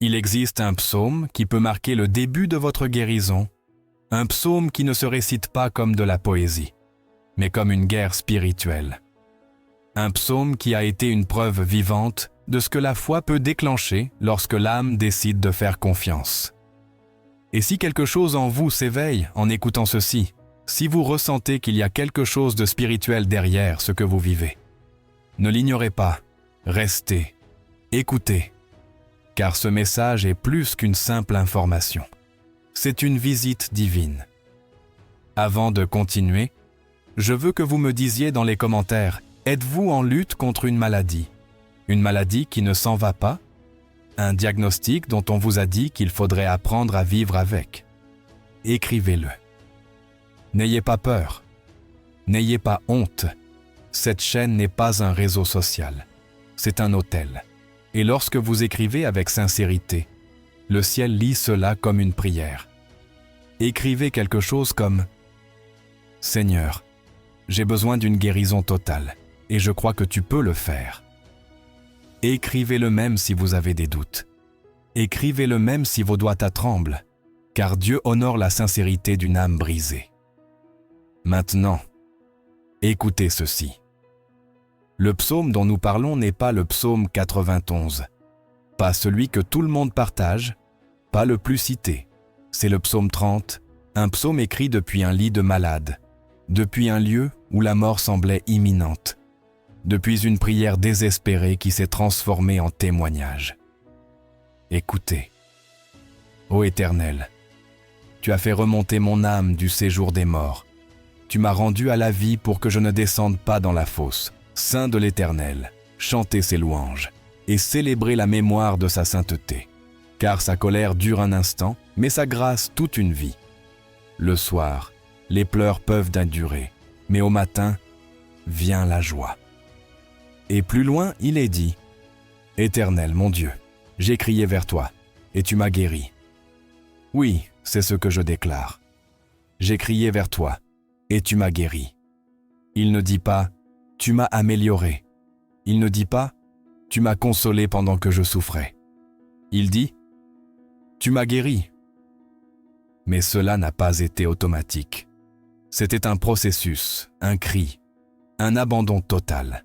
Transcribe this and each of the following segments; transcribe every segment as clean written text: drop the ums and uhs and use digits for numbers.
Il existe un psaume qui peut marquer le début de votre guérison, un psaume qui ne se récite pas comme de la poésie, mais comme une guerre spirituelle. Un psaume qui a été une preuve vivante de ce que la foi peut déclencher lorsque l'âme décide de faire confiance. Et si quelque chose en vous s'éveille en écoutant ceci, si vous ressentez qu'il y a quelque chose de spirituel derrière ce que vous vivez, ne l'ignorez pas, restez, écoutez, car ce message est plus qu'une simple information. C'est une visite divine. Avant de continuer, je veux que vous me disiez dans les commentaires, êtes-vous en lutte contre une maladie qui ne s'en va pas? Un diagnostic dont on vous a dit qu'il faudrait apprendre à vivre avec. Écrivez-le. N'ayez pas peur. N'ayez pas honte. Cette chaîne n'est pas un réseau social. C'est un hôtel. Et lorsque vous écrivez avec sincérité, le ciel lit cela comme une prière. Écrivez quelque chose comme « Seigneur, j'ai besoin d'une guérison totale, et je crois que tu peux le faire. » Écrivez-le même si vous avez des doutes. Écrivez-le même si vos doigts tremblent, car Dieu honore la sincérité d'une âme brisée. Maintenant, écoutez ceci. Le psaume dont nous parlons n'est pas le psaume 91, pas celui que tout le monde partage, pas le plus cité. C'est le psaume 30, un psaume écrit depuis un lit de malade, depuis un lieu où la mort semblait imminente, depuis une prière désespérée qui s'est transformée en témoignage. Écoutez. Ô Éternel, tu as fait remonter mon âme du séjour des morts. Tu m'as rendu à la vie pour que je ne descende pas dans la fosse. Saint de l'Éternel, chantez ses louanges et célébrez la mémoire de sa sainteté. Car sa colère dure un instant, mais sa grâce toute une vie. Le soir, les pleurs peuvent endurer, mais au matin, vient la joie. Et plus loin, il est dit, « Éternel, mon Dieu, j'ai crié vers toi, et tu m'as guéri. » Oui, c'est ce que je déclare. J'ai crié vers toi, et tu m'as guéri. Il ne dit pas, « Tu m'as amélioré. » Il ne dit pas, « Tu m'as consolé pendant que je souffrais. » Il dit, « Tu m'as guéri. » Mais cela n'a pas été automatique. C'était un processus, un cri, un abandon total.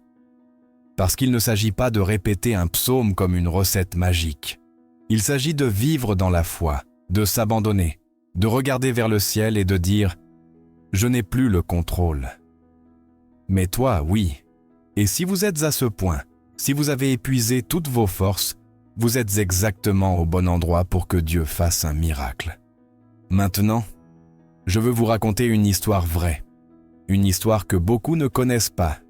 Parce qu'il ne s'agit pas de répéter un psaume comme une recette magique. Il s'agit de vivre dans la foi, de s'abandonner, de regarder vers le ciel et de dire « Je n'ai plus le contrôle. » Mais toi, oui. Et si vous êtes à ce point, si vous avez épuisé toutes vos forces, vous êtes exactement au bon endroit pour que Dieu fasse un miracle. Maintenant, je veux vous raconter une histoire vraie. Une histoire que beaucoup ne connaissent pas.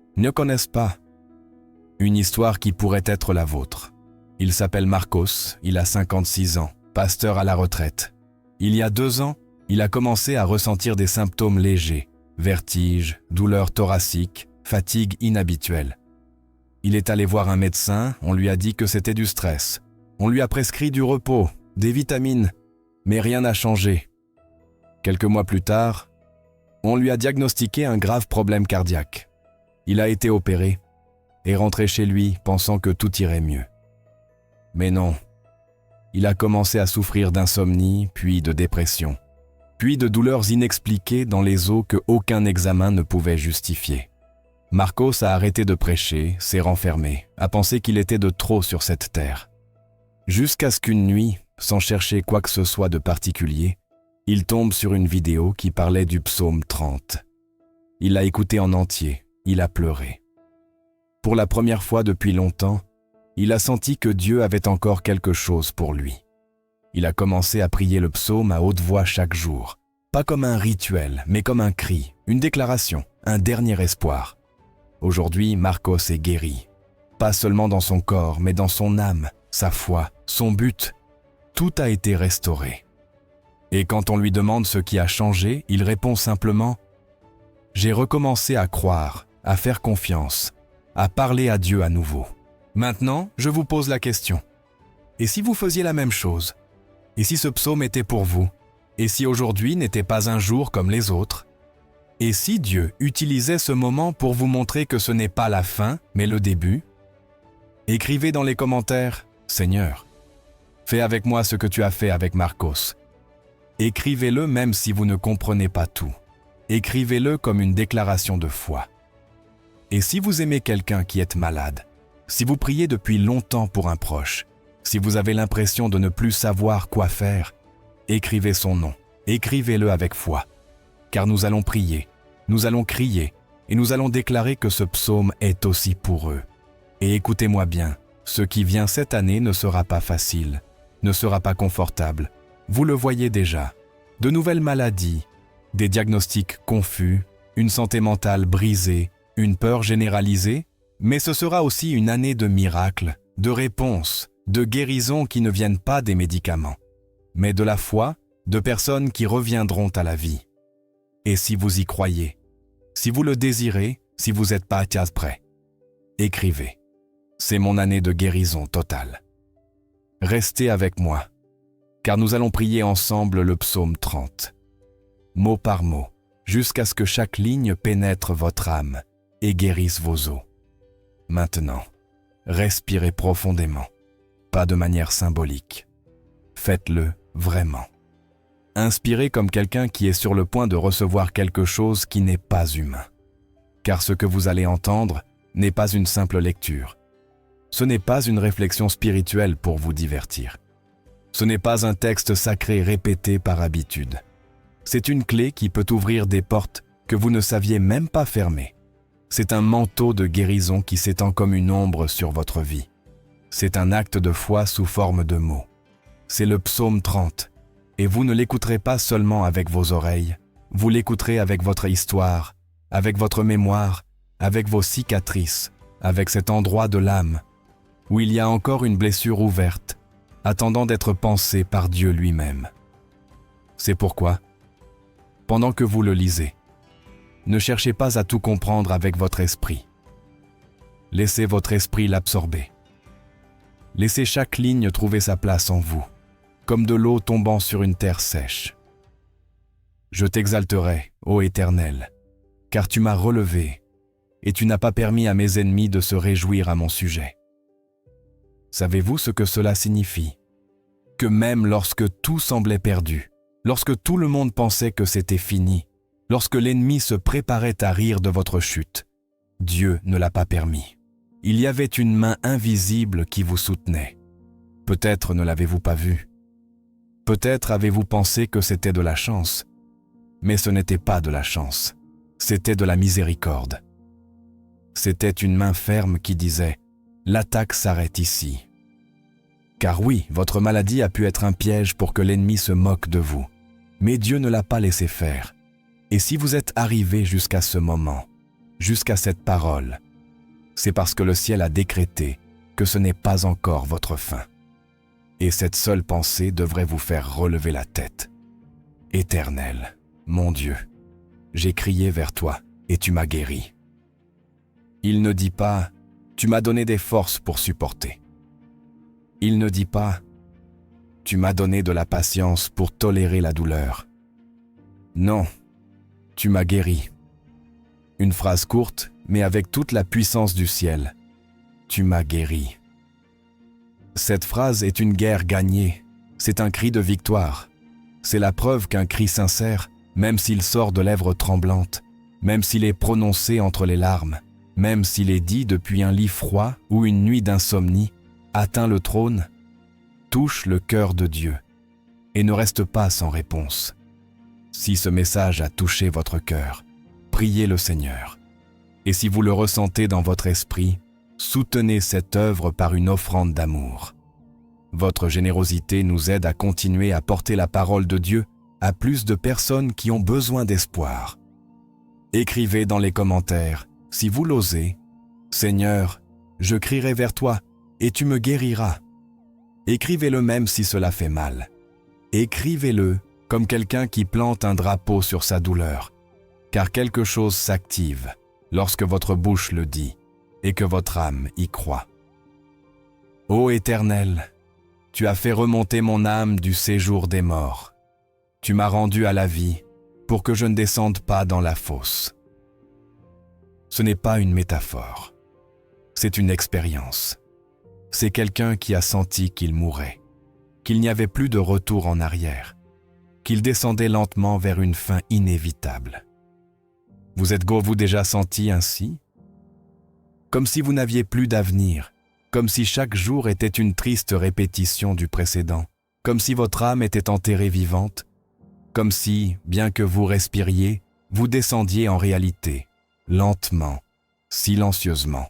Une histoire qui pourrait être la vôtre. Il s'appelle Marcos, il a 56 ans, pasteur à la retraite. Il y a 2 ans, il a commencé à ressentir des symptômes légers, vertiges, douleurs thoraciques, fatigue inhabituelle. Il est allé voir un médecin, on lui a dit que c'était du stress. On lui a prescrit du repos, des vitamines, mais rien n'a changé. Quelques mois plus tard, on lui a diagnostiqué un grave problème cardiaque. Il a été opéré et rentré chez lui pensant que tout irait mieux. Mais non, il a commencé à souffrir d'insomnie, puis de dépression, puis de douleurs inexpliquées dans les os que aucun examen ne pouvait justifier. Marcos a arrêté de prêcher, s'est renfermé, a pensé qu'il était de trop sur cette terre. Jusqu'à ce qu'une nuit, sans chercher quoi que ce soit de particulier, il tombe sur une vidéo qui parlait du psaume 30. Il l'a écouté en entier, il a pleuré. Pour la première fois depuis longtemps, il a senti que Dieu avait encore quelque chose pour lui. Il a commencé à prier le psaume à haute voix chaque jour, pas comme un rituel, mais comme un cri, une déclaration, un dernier espoir. Aujourd'hui, Marcos est guéri, pas seulement dans son corps, mais dans son âme, sa foi, son but. Tout a été restauré. Et quand on lui demande ce qui a changé, il répond simplement « J'ai recommencé à croire, à faire confiance, à parler à Dieu à nouveau. » Maintenant, je vous pose la question. Et si vous faisiez la même chose? Et si ce psaume était pour vous? Et si aujourd'hui n'était pas un jour comme les autres? Et si Dieu utilisait ce moment pour vous montrer que ce n'est pas la fin, mais le début? Écrivez dans les commentaires « Seigneur, Fais avec moi ce que tu as fait avec Marcos. Écrivez-le même si vous ne comprenez pas tout. Écrivez-le comme une déclaration de foi. Et si vous aimez quelqu'un qui est malade, si vous priez depuis longtemps pour un proche, si vous avez l'impression de ne plus savoir quoi faire, écrivez son nom, écrivez-le avec foi. Car nous allons prier, nous allons crier, et nous allons déclarer que ce psaume est aussi pour eux. Et écoutez-moi bien, ce qui vient cette année ne sera pas facile, ne sera pas confortable. Vous le voyez déjà. De nouvelles maladies, des diagnostics confus, une santé mentale brisée, une peur généralisée, mais ce sera aussi une année de miracles, de réponses, de guérisons qui ne viennent pas des médicaments, mais de la foi, de personnes qui reviendront à la vie. Et si vous y croyez, si vous le désirez, si vous êtes pas prêt, écrivez. C'est mon année de guérison totale. Restez avec moi, car nous allons prier ensemble le psaume 30, mot par mot, jusqu'à ce que chaque ligne pénètre votre âme et guérisse vos os. Maintenant, respirez profondément, pas de manière symbolique. Faites-le vraiment. Inspirez comme quelqu'un qui est sur le point de recevoir quelque chose qui n'est pas humain. Car ce que vous allez entendre n'est pas une simple lecture. Ce n'est pas une réflexion spirituelle pour vous divertir. Ce n'est pas un texte sacré répété par habitude. C'est une clé qui peut ouvrir des portes que vous ne saviez même pas fermer. C'est un manteau de guérison qui s'étend comme une ombre sur votre vie. C'est un acte de foi sous forme de mots. C'est le psaume 30, et vous ne l'écouterez pas seulement avec vos oreilles, vous l'écouterez avec votre histoire, avec votre mémoire, avec vos cicatrices, avec cet endroit de l'âme, où il y a encore une blessure ouverte, attendant d'être pensée par Dieu lui-même. C'est pourquoi, pendant que vous le lisez, ne cherchez pas à tout comprendre avec votre esprit. Laissez votre esprit l'absorber. Laissez chaque ligne trouver sa place en vous, comme de l'eau tombant sur une terre sèche. Je t'exalterai, ô Éternel, car tu m'as relevé, et tu n'as pas permis à mes ennemis de se réjouir à mon sujet. Savez-vous ce que cela signifie? Que même lorsque tout semblait perdu, lorsque tout le monde pensait que c'était fini, lorsque l'ennemi se préparait à rire de votre chute, Dieu ne l'a pas permis. Il y avait une main invisible qui vous soutenait. Peut-être ne l'avez-vous pas vue. Peut-être avez-vous pensé que c'était de la chance, mais ce n'était pas de la chance, c'était de la miséricorde. C'était une main ferme qui disait « L'attaque s'arrête ici ». Car oui, votre maladie a pu être un piège pour que l'ennemi se moque de vous, mais Dieu ne l'a pas laissé faire. Et si vous êtes arrivé jusqu'à ce moment, jusqu'à cette parole, c'est parce que le ciel a décrété que ce n'est pas encore votre fin. Et cette seule pensée devrait vous faire relever la tête. Éternel, mon Dieu, j'ai crié vers toi et tu m'as guéri. Il ne dit pas « tu m'as donné des forces pour supporter ». Il ne dit pas « tu m'as donné de la patience pour tolérer la douleur ». Non, tu m'as guéri. Une phrase courte, mais avec toute la puissance du ciel. Tu m'as guéri. Cette phrase est une guerre gagnée. C'est un cri de victoire. C'est la preuve qu'un cri sincère, même s'il sort de lèvres tremblantes, même s'il est prononcé entre les larmes, même s'il est dit depuis un lit froid ou une nuit d'insomnie, atteint le trône, touche le cœur de Dieu et ne reste pas sans réponse. Si ce message a touché votre cœur, priez le Seigneur. Et si vous le ressentez dans votre esprit, soutenez cette œuvre par une offrande d'amour. Votre générosité nous aide à continuer à porter la parole de Dieu à plus de personnes qui ont besoin d'espoir. Écrivez dans les commentaires, si vous l'osez, « Seigneur, je crierai vers toi et tu me guériras ». Écrivez-le même si cela fait mal. Écrivez-le comme quelqu'un qui plante un drapeau sur sa douleur, car quelque chose s'active lorsque votre bouche le dit et que votre âme y croit. Ô Éternel, tu as fait remonter mon âme du séjour des morts. Tu m'as rendu à la vie pour que je ne descende pas dans la fosse. Ce n'est pas une métaphore, c'est une expérience. C'est quelqu'un qui a senti qu'il mourait. qu'il n'y avait plus de retour en arrière, qu'il descendait lentement vers une fin inévitable. Vous êtes-vous déjà senti ainsi? Comme si vous n'aviez plus d'avenir, comme si chaque jour était une triste répétition du précédent, comme si votre âme était enterrée vivante, comme si, bien que vous respiriez, vous descendiez en réalité, lentement, silencieusement,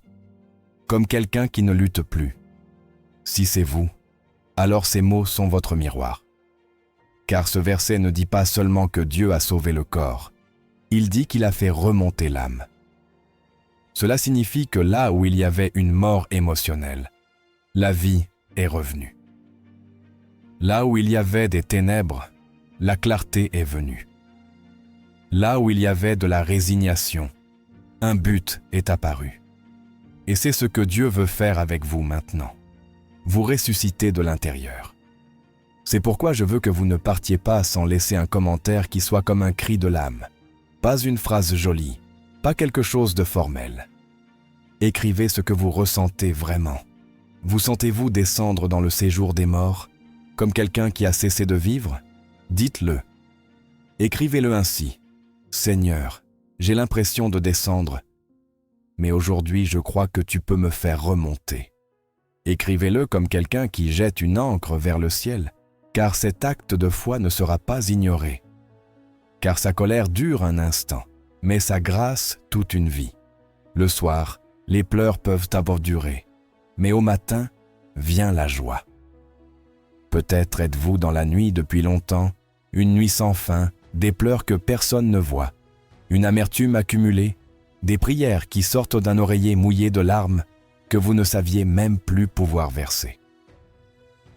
comme quelqu'un qui ne lutte plus. Si c'est vous, alors ces mots sont votre miroir. Car ce verset ne dit pas seulement que Dieu a sauvé le corps, il dit qu'il a fait remonter l'âme. Cela signifie que là où il y avait une mort émotionnelle, la vie est revenue. Là où il y avait des ténèbres, la clarté est venue. Là où il y avait de la résignation, un but est apparu. Et c'est ce que Dieu veut faire avec vous maintenant. Vous ressusciter de l'intérieur. C'est pourquoi je veux que vous ne partiez pas sans laisser un commentaire qui soit comme un cri de l'âme. Pas une phrase jolie, pas quelque chose de formel. Écrivez ce que vous ressentez vraiment. Vous sentez-vous descendre dans le séjour des morts, comme quelqu'un qui a cessé de vivre? Dites-le. Écrivez-le ainsi. Seigneur, j'ai l'impression de descendre, mais aujourd'hui je crois que tu peux me faire remonter. Écrivez-le comme quelqu'un qui jette une ancre vers le ciel, car cet acte de foi ne sera pas ignoré. Car sa colère dure un instant, mais sa grâce toute une vie. Le soir, les pleurs peuvent avoir duré, mais au matin, vient la joie. Peut-être êtes-vous dans la nuit depuis longtemps, une nuit sans fin, des pleurs que personne ne voit, une amertume accumulée, des prières qui sortent d'un oreiller mouillé de larmes que vous ne saviez même plus pouvoir verser.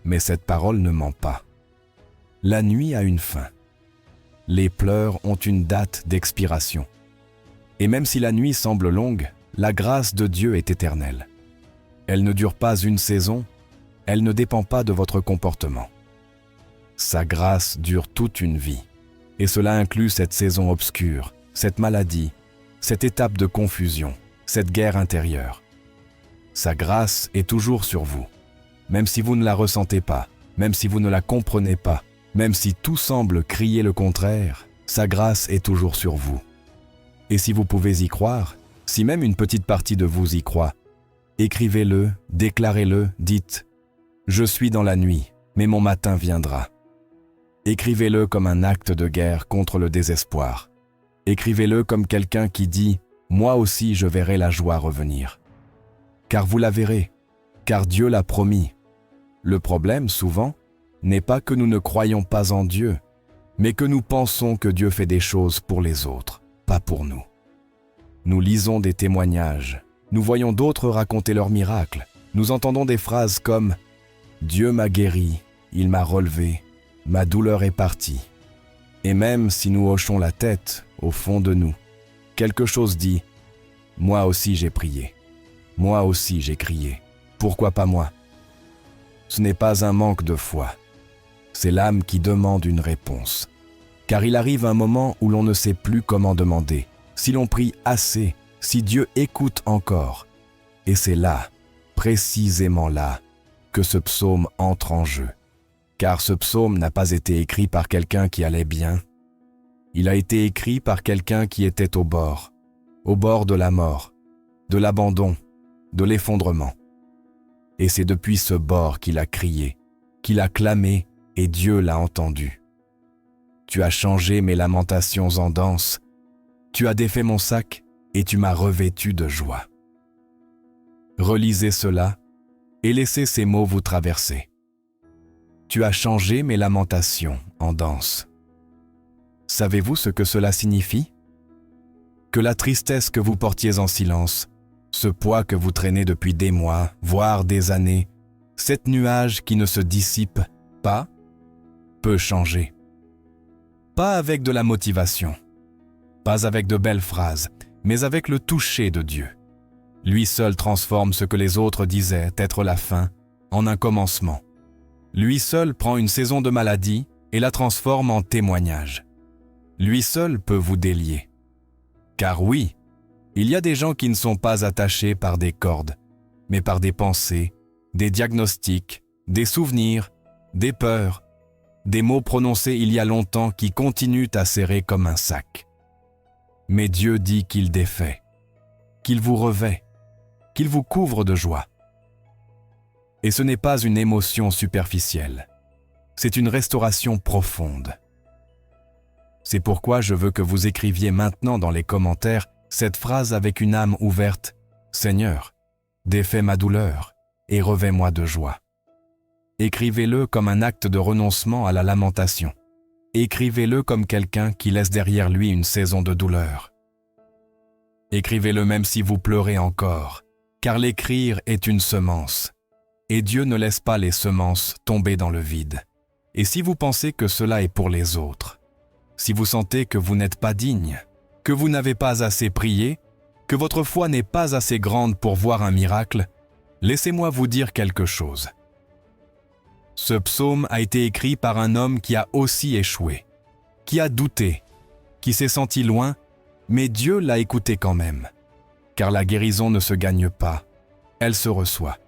Mais cette parole ne ment pas. La nuit a une fin. Les pleurs ont une date d'expiration. Et même si la nuit semble longue, la grâce de Dieu est éternelle. Elle ne dure pas une saison, elle ne dépend pas de votre comportement. Sa grâce dure toute une vie, et cela inclut cette saison obscure, cette maladie, cette étape de confusion, cette guerre intérieure. Sa grâce est toujours sur vous, même si vous ne la ressentez pas, même si vous ne la comprenez pas, même si tout semble crier le contraire, sa grâce est toujours sur vous. Et si vous pouvez y croire, si même une petite partie de vous y croit, écrivez-le, déclarez-le, dites « Je suis dans la nuit, mais mon matin viendra ». Écrivez-le comme un acte de guerre contre le désespoir. Écrivez-le comme quelqu'un qui dit « Moi aussi je verrai la joie revenir ». Car vous la verrez, car Dieu l'a promis. Le problème, souvent, n'est pas que nous ne croyons pas en Dieu, mais que nous pensons que Dieu fait des choses pour les autres, pas pour nous. Nous lisons des témoignages, nous voyons d'autres raconter leurs miracles, nous entendons des phrases comme « Dieu m'a guéri, il m'a relevé, ma douleur est partie ». Et même si nous hochons la tête, au fond de nous, quelque chose dit « Moi aussi j'ai prié, moi aussi j'ai crié, pourquoi pas moi ?» Ce n'est pas un manque de foi, c'est l'âme qui demande une réponse. Car il arrive un moment où l'on ne sait plus comment demander, si l'on prie assez, si Dieu écoute encore. Et c'est là, précisément là, que ce psaume entre en jeu. Car ce psaume n'a pas été écrit par quelqu'un qui allait bien. Il a été écrit par quelqu'un qui était au bord de la mort, de l'abandon, de l'effondrement. Et c'est depuis ce bord qu'il a crié, qu'il a clamé, et Dieu l'a entendu. Tu as changé mes lamentations en danse, tu as défait mon sac, et tu m'as revêtu de joie. Relisez cela, et laissez ces mots vous traverser. Tu as changé mes lamentations en danse. Savez-vous ce que cela signifie? Que la tristesse que vous portiez en silence, ce poids que vous traînez depuis des mois, voire des années, cet nuage qui ne se dissipe pas, peut changer. Pas avec de la motivation, pas avec de belles phrases, mais avec le toucher de Dieu. Lui seul transforme ce que les autres disaient être la fin en un commencement. Lui seul prend une saison de maladie et la transforme en témoignage. Lui seul peut vous délier. Car oui, il y a des gens qui ne sont pas attachés par des cordes, mais par des pensées, des diagnostics, des souvenirs, des peurs, des mots prononcés il y a longtemps qui continuent à serrer comme un sac. Mais Dieu dit qu'il défait, qu'il vous revêt, qu'il vous couvre de joie. Et ce n'est pas une émotion superficielle, c'est une restauration profonde. C'est pourquoi je veux que vous écriviez maintenant dans les commentaires cette phrase avec une âme ouverte. Seigneur, défais ma douleur et revêt-moi de joie. Écrivez-le comme un acte de renoncement à la lamentation. Écrivez-le comme quelqu'un qui laisse derrière lui une saison de douleur. Écrivez-le même si vous pleurez encore, car l'écrire est une semence. Et Dieu ne laisse pas les semences tomber dans le vide. Et si vous pensez que cela est pour les autres, si vous sentez que vous n'êtes pas digne, que vous n'avez pas assez prié, que votre foi n'est pas assez grande pour voir un miracle, laissez-moi vous dire quelque chose. Ce psaume a été écrit par un homme qui a aussi échoué, qui a douté, qui s'est senti loin, mais Dieu l'a écouté quand même. Car la guérison ne se gagne pas, elle se reçoit.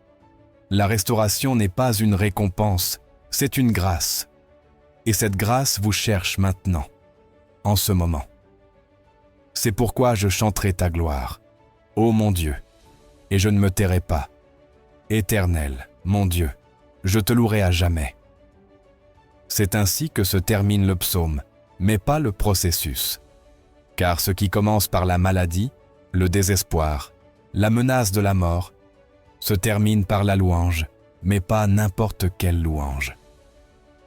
La restauration n'est pas une récompense, c'est une grâce. Et cette grâce vous cherche maintenant, en ce moment. C'est pourquoi je chanterai ta gloire, ô mon Dieu, et je ne me tairai pas. Éternel, mon Dieu, je te louerai à jamais. C'est ainsi que se termine le psaume, mais pas le processus. Car ce qui commence par la maladie, le désespoir, la menace de la mort, se termine par la louange, mais pas n'importe quelle louange.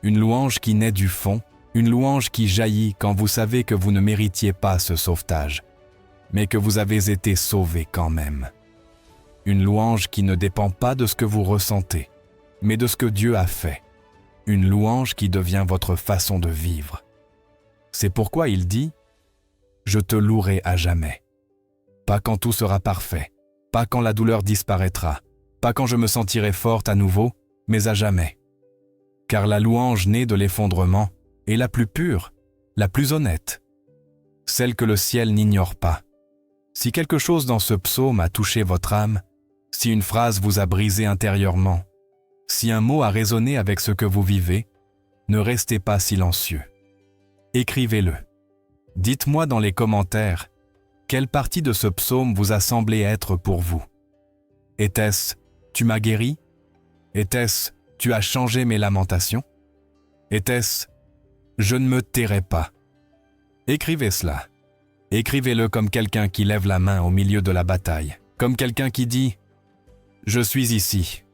Une louange qui naît du fond, une louange qui jaillit quand vous savez que vous ne méritiez pas ce sauvetage, mais que vous avez été sauvé quand même. Une louange qui ne dépend pas de ce que vous ressentez, mais de ce que Dieu a fait. Une louange qui devient votre façon de vivre. C'est pourquoi il dit « Je te louerai à jamais ». Pas quand tout sera parfait, pas quand la douleur disparaîtra, pas quand je me sentirai forte à nouveau, mais à jamais. Car la louange née de l'effondrement est la plus pure, la plus honnête, celle que le ciel n'ignore pas. Si quelque chose dans ce psaume a touché votre âme, si une phrase vous a brisé intérieurement, si un mot a résonné avec ce que vous vivez, ne restez pas silencieux. Écrivez-le. Dites-moi dans les commentaires quelle partie de ce psaume vous a semblé être pour vous. Était-ce « Tu m'as guéri » Était-ce « Tu as changé mes lamentations » Était-ce « Je ne me tairai pas » Écrivez cela. Écrivez-le comme quelqu'un qui lève la main au milieu de la bataille, comme quelqu'un qui dit « Je suis ici »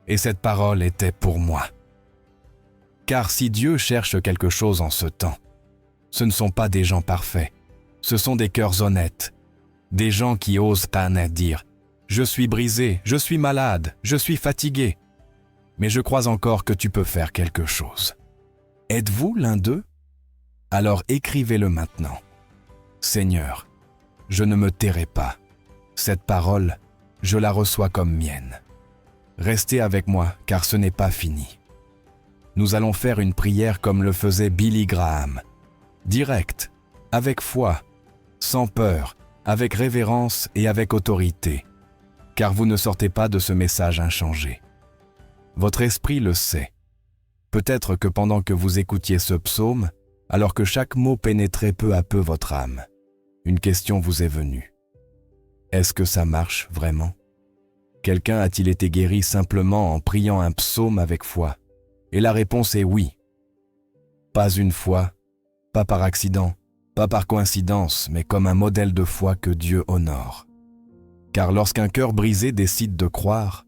et cette parole était pour moi. Car si Dieu cherche quelque chose en ce temps, ce ne sont pas des gens parfaits, ce sont des cœurs honnêtes, des gens qui osent dire « Je suis brisé, je suis malade, je suis fatigué, mais je crois encore que tu peux faire quelque chose. » Êtes-vous l'un d'eux? Alors écrivez-le maintenant. Seigneur, je ne me tairai pas. Cette parole, je la reçois comme mienne. Restez avec moi, car ce n'est pas fini. Nous allons faire une prière comme le faisait Billy Graham. Directe, avec foi, sans peur, avec révérence et avec autorité. Car vous ne sortez pas de ce message inchangé. Votre esprit le sait. Peut-être que pendant que vous écoutiez ce psaume, alors que chaque mot pénétrait peu à peu votre âme, une question vous est venue. Est-ce que ça marche vraiment? Quelqu'un a-t-il été guéri simplement en priant un psaume avec foi? Et la réponse est oui. Pas une fois, pas par accident, pas par coïncidence, mais comme un modèle de foi que Dieu honore. Car lorsqu'un cœur brisé décide de croire,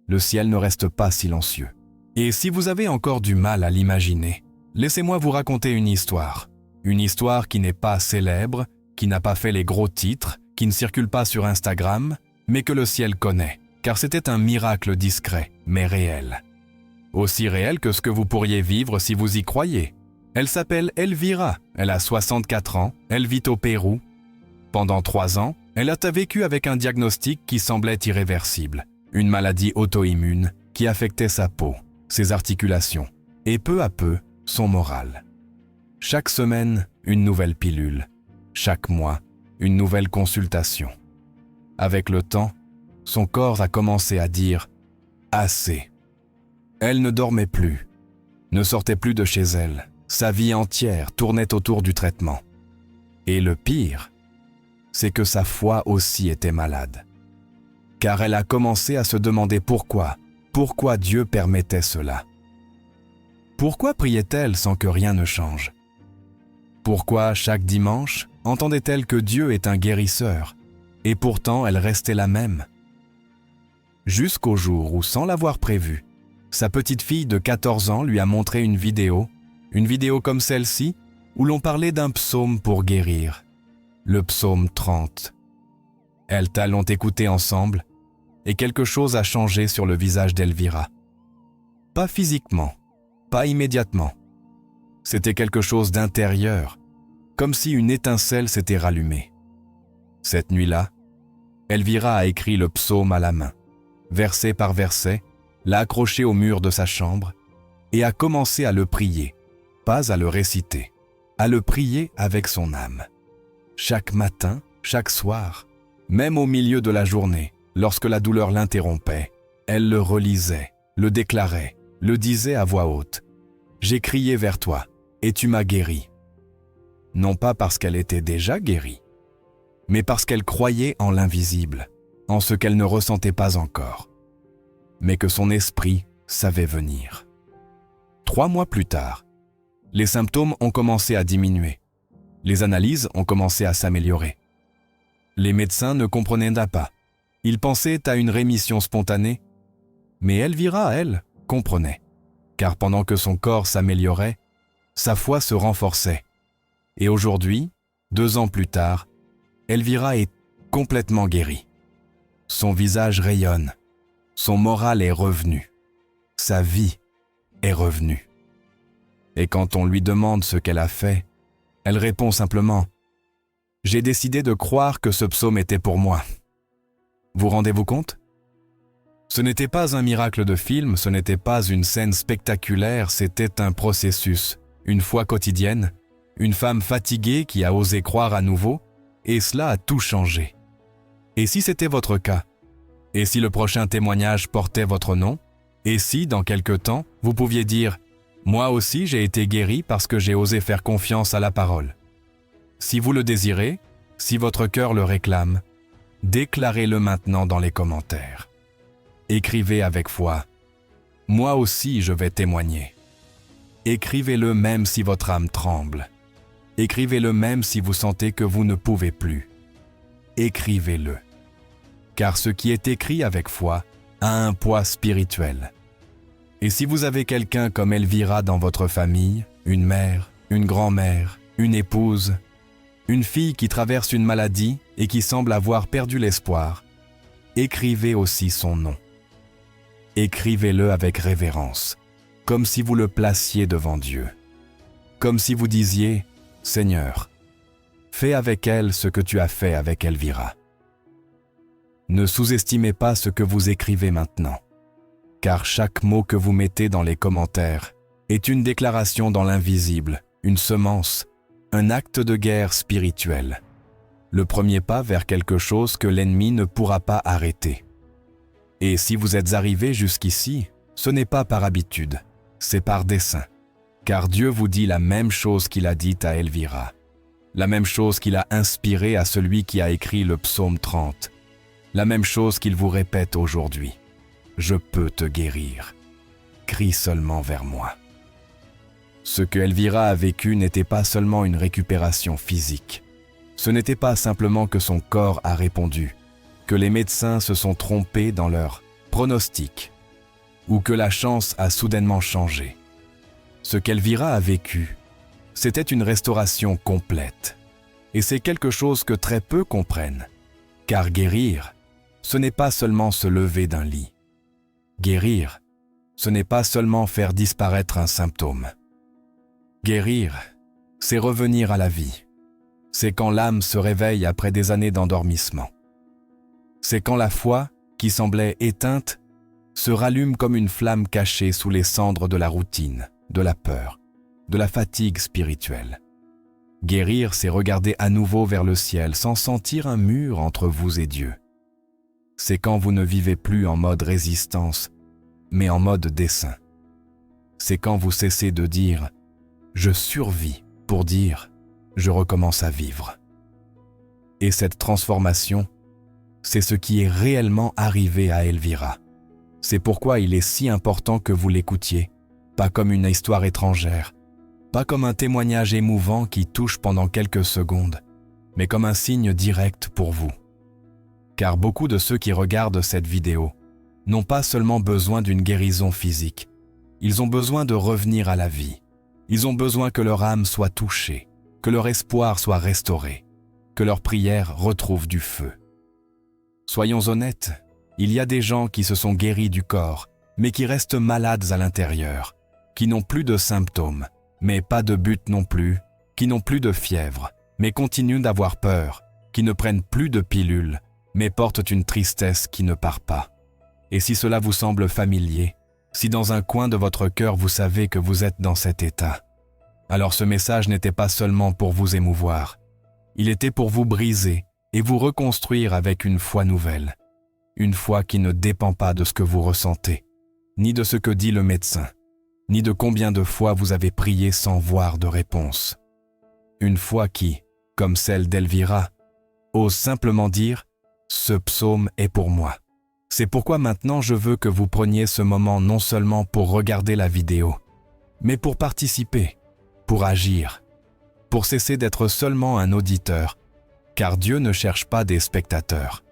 le ciel ne reste pas silencieux. Et si vous avez encore du mal à l'imaginer, laissez-moi vous raconter une histoire. Une histoire qui n'est pas célèbre, qui n'a pas fait les gros titres, qui ne circule pas sur Instagram, mais que le ciel connaît, car c'était un miracle discret, mais réel. Aussi réel que ce que vous pourriez vivre si vous y croyez. Elle s'appelle Elvira, elle a 64 ans, elle vit au Pérou. Pendant 3 ans, elle a vécu avec un diagnostic qui semblait irréversible, une maladie auto-immune qui affectait sa peau, ses articulations, et peu à peu, son moral. Chaque semaine, une nouvelle pilule. Chaque mois, une nouvelle consultation. Avec le temps, son corps a commencé à dire « assez ». Elle ne dormait plus. ne sortait plus de chez elle. Sa vie entière tournait autour du traitement. Et le pire, c'est que sa foi aussi était malade. Car elle a commencé à se demander pourquoi Dieu permettait cela. Pourquoi priait-elle sans que rien ne change? Pourquoi chaque dimanche entendait-elle que Dieu est un guérisseur, et pourtant elle restait la même? Jusqu'au jour où, sans l'avoir prévu, sa petite fille de 14 ans lui a montré une vidéo comme celle-ci, où l'on parlait d'un psaume pour guérir, le psaume 30. Elles l'ont écouté ensemble, et quelque chose a changé sur le visage d'Elvira. Pas physiquement, pas immédiatement. C'était quelque chose d'intérieur, comme si une étincelle s'était rallumée. Cette nuit-là, Elvira a écrit le psaume à la main, verset par verset, l'a accroché au mur de sa chambre et a commencé à le prier, pas à le réciter, à le prier avec son âme. Chaque matin, chaque soir, même au milieu de la journée, lorsque la douleur l'interrompait, elle le relisait, le déclarait, le disait à voix haute. « J'ai crié vers toi, et tu m'as guéri. » Non pas parce qu'elle était déjà guérie, mais parce qu'elle croyait en l'invisible, en ce qu'elle ne ressentait pas encore, mais que son esprit savait venir. 3 mois plus tard, les symptômes ont commencé à diminuer. Les analyses ont commencé à s'améliorer. Les médecins ne comprenaient pas. Ils pensaient à une rémission spontanée, mais Elvira, elle, comprenait, car pendant que son corps s'améliorait, sa foi se renforçait. Et aujourd'hui, 2 ans plus tard, Elvira est complètement guérie. Son visage rayonne, son moral est revenu, sa vie est revenue. Et quand on lui demande ce qu'elle a fait, elle répond simplement « J'ai décidé de croire que ce psaume était pour moi. » Vous rendez-vous compte? Ce n'était pas un miracle de film, ce n'était pas une scène spectaculaire, c'était un processus, une foi quotidienne, une femme fatiguée qui a osé croire à nouveau, et cela a tout changé. Et si c'était votre cas? Et si le prochain témoignage portait votre nom? Et si, dans quelque temps, vous pouviez dire « Moi aussi j'ai été guéri parce que j'ai osé faire confiance à la parole ». Si vous le désirez, si votre cœur le réclame, déclarez-le maintenant dans les commentaires. Écrivez avec foi « Moi aussi je vais témoigner ». Écrivez-le même si votre âme tremble. Écrivez-le même si vous sentez que vous ne pouvez plus. Écrivez-le. Car ce qui est écrit avec foi a un poids spirituel. Et si vous avez quelqu'un comme Elvira dans votre famille, une mère, une grand-mère, une épouse, une fille qui traverse une maladie et qui semble avoir perdu l'espoir, écrivez aussi son nom. Écrivez-le avec révérence, comme si vous le placiez devant Dieu. Comme si vous disiez « Seigneur, fais avec elle ce que tu as fait avec Elvira. » Ne sous-estimez pas ce que vous écrivez maintenant, car chaque mot que vous mettez dans les commentaires est une déclaration dans l'invisible, une semence, un acte de guerre spirituelle. Le premier pas vers quelque chose que l'ennemi ne pourra pas arrêter. Et si vous êtes arrivé jusqu'ici, ce n'est pas par habitude, c'est par dessein. Car Dieu vous dit la même chose qu'il a dit à Elvira, la même chose qu'il a inspiré à celui qui a écrit le psaume 30, la même chose qu'il vous répète aujourd'hui. Je peux te guérir. Crie seulement vers moi. Ce que Elvira a vécu n'était pas seulement une récupération physique. Ce n'était pas simplement que son corps a répondu, que les médecins se sont trompés dans leurs pronostics, ou que la chance a soudainement changé. Ce qu'Elvira a vécu, c'était une restauration complète. Et c'est quelque chose que très peu comprennent. Car guérir, ce n'est pas seulement se lever d'un lit. Guérir, ce n'est pas seulement faire disparaître un symptôme. Guérir, c'est revenir à la vie. C'est quand l'âme se réveille après des années d'endormissement. C'est quand la foi, qui semblait éteinte, se rallume comme une flamme cachée sous les cendres de la routine, de la peur, de la fatigue spirituelle. Guérir, c'est regarder à nouveau vers le ciel sans sentir un mur entre vous et Dieu. C'est quand vous ne vivez plus en mode résistance, mais en mode dessein. c'est quand vous cessez de dire « je survis » pour dire « je recommence à vivre ». Et cette transformation, c'est ce qui est réellement arrivé à Elvira. C'est pourquoi il est si important que vous l'écoutiez, pas comme une histoire étrangère, pas comme un témoignage émouvant qui touche pendant quelques secondes, mais comme un signe direct pour vous. Car beaucoup de ceux qui regardent cette vidéo n'ont pas seulement besoin d'une guérison physique, ils ont besoin de revenir à la vie. Ils ont besoin que leur âme soit touchée, que leur espoir soit restauré, que leur prière retrouve du feu. Soyons honnêtes, il y a des gens qui se sont guéris du corps, mais qui restent malades à l'intérieur, qui n'ont plus de symptômes, mais pas de but non plus, qui n'ont plus de fièvre, mais continuent d'avoir peur, qui ne prennent plus de pilules, mais portent une tristesse qui ne part pas. Et si cela vous semble familier, si dans un coin de votre cœur vous savez que vous êtes dans cet état, alors ce message n'était pas seulement pour vous émouvoir, il était pour vous briser et vous reconstruire avec une foi nouvelle, une foi qui ne dépend pas de ce que vous ressentez, ni de ce que dit le médecin, ni de combien de fois vous avez prié sans voir de réponse. Une foi qui, comme celle d'Elvira, ose simplement dire « ce psaume est pour moi ». C'est pourquoi maintenant je veux que vous preniez ce moment non seulement pour regarder la vidéo, mais pour participer, pour agir, pour cesser d'être seulement un auditeur, car Dieu ne cherche pas des spectateurs.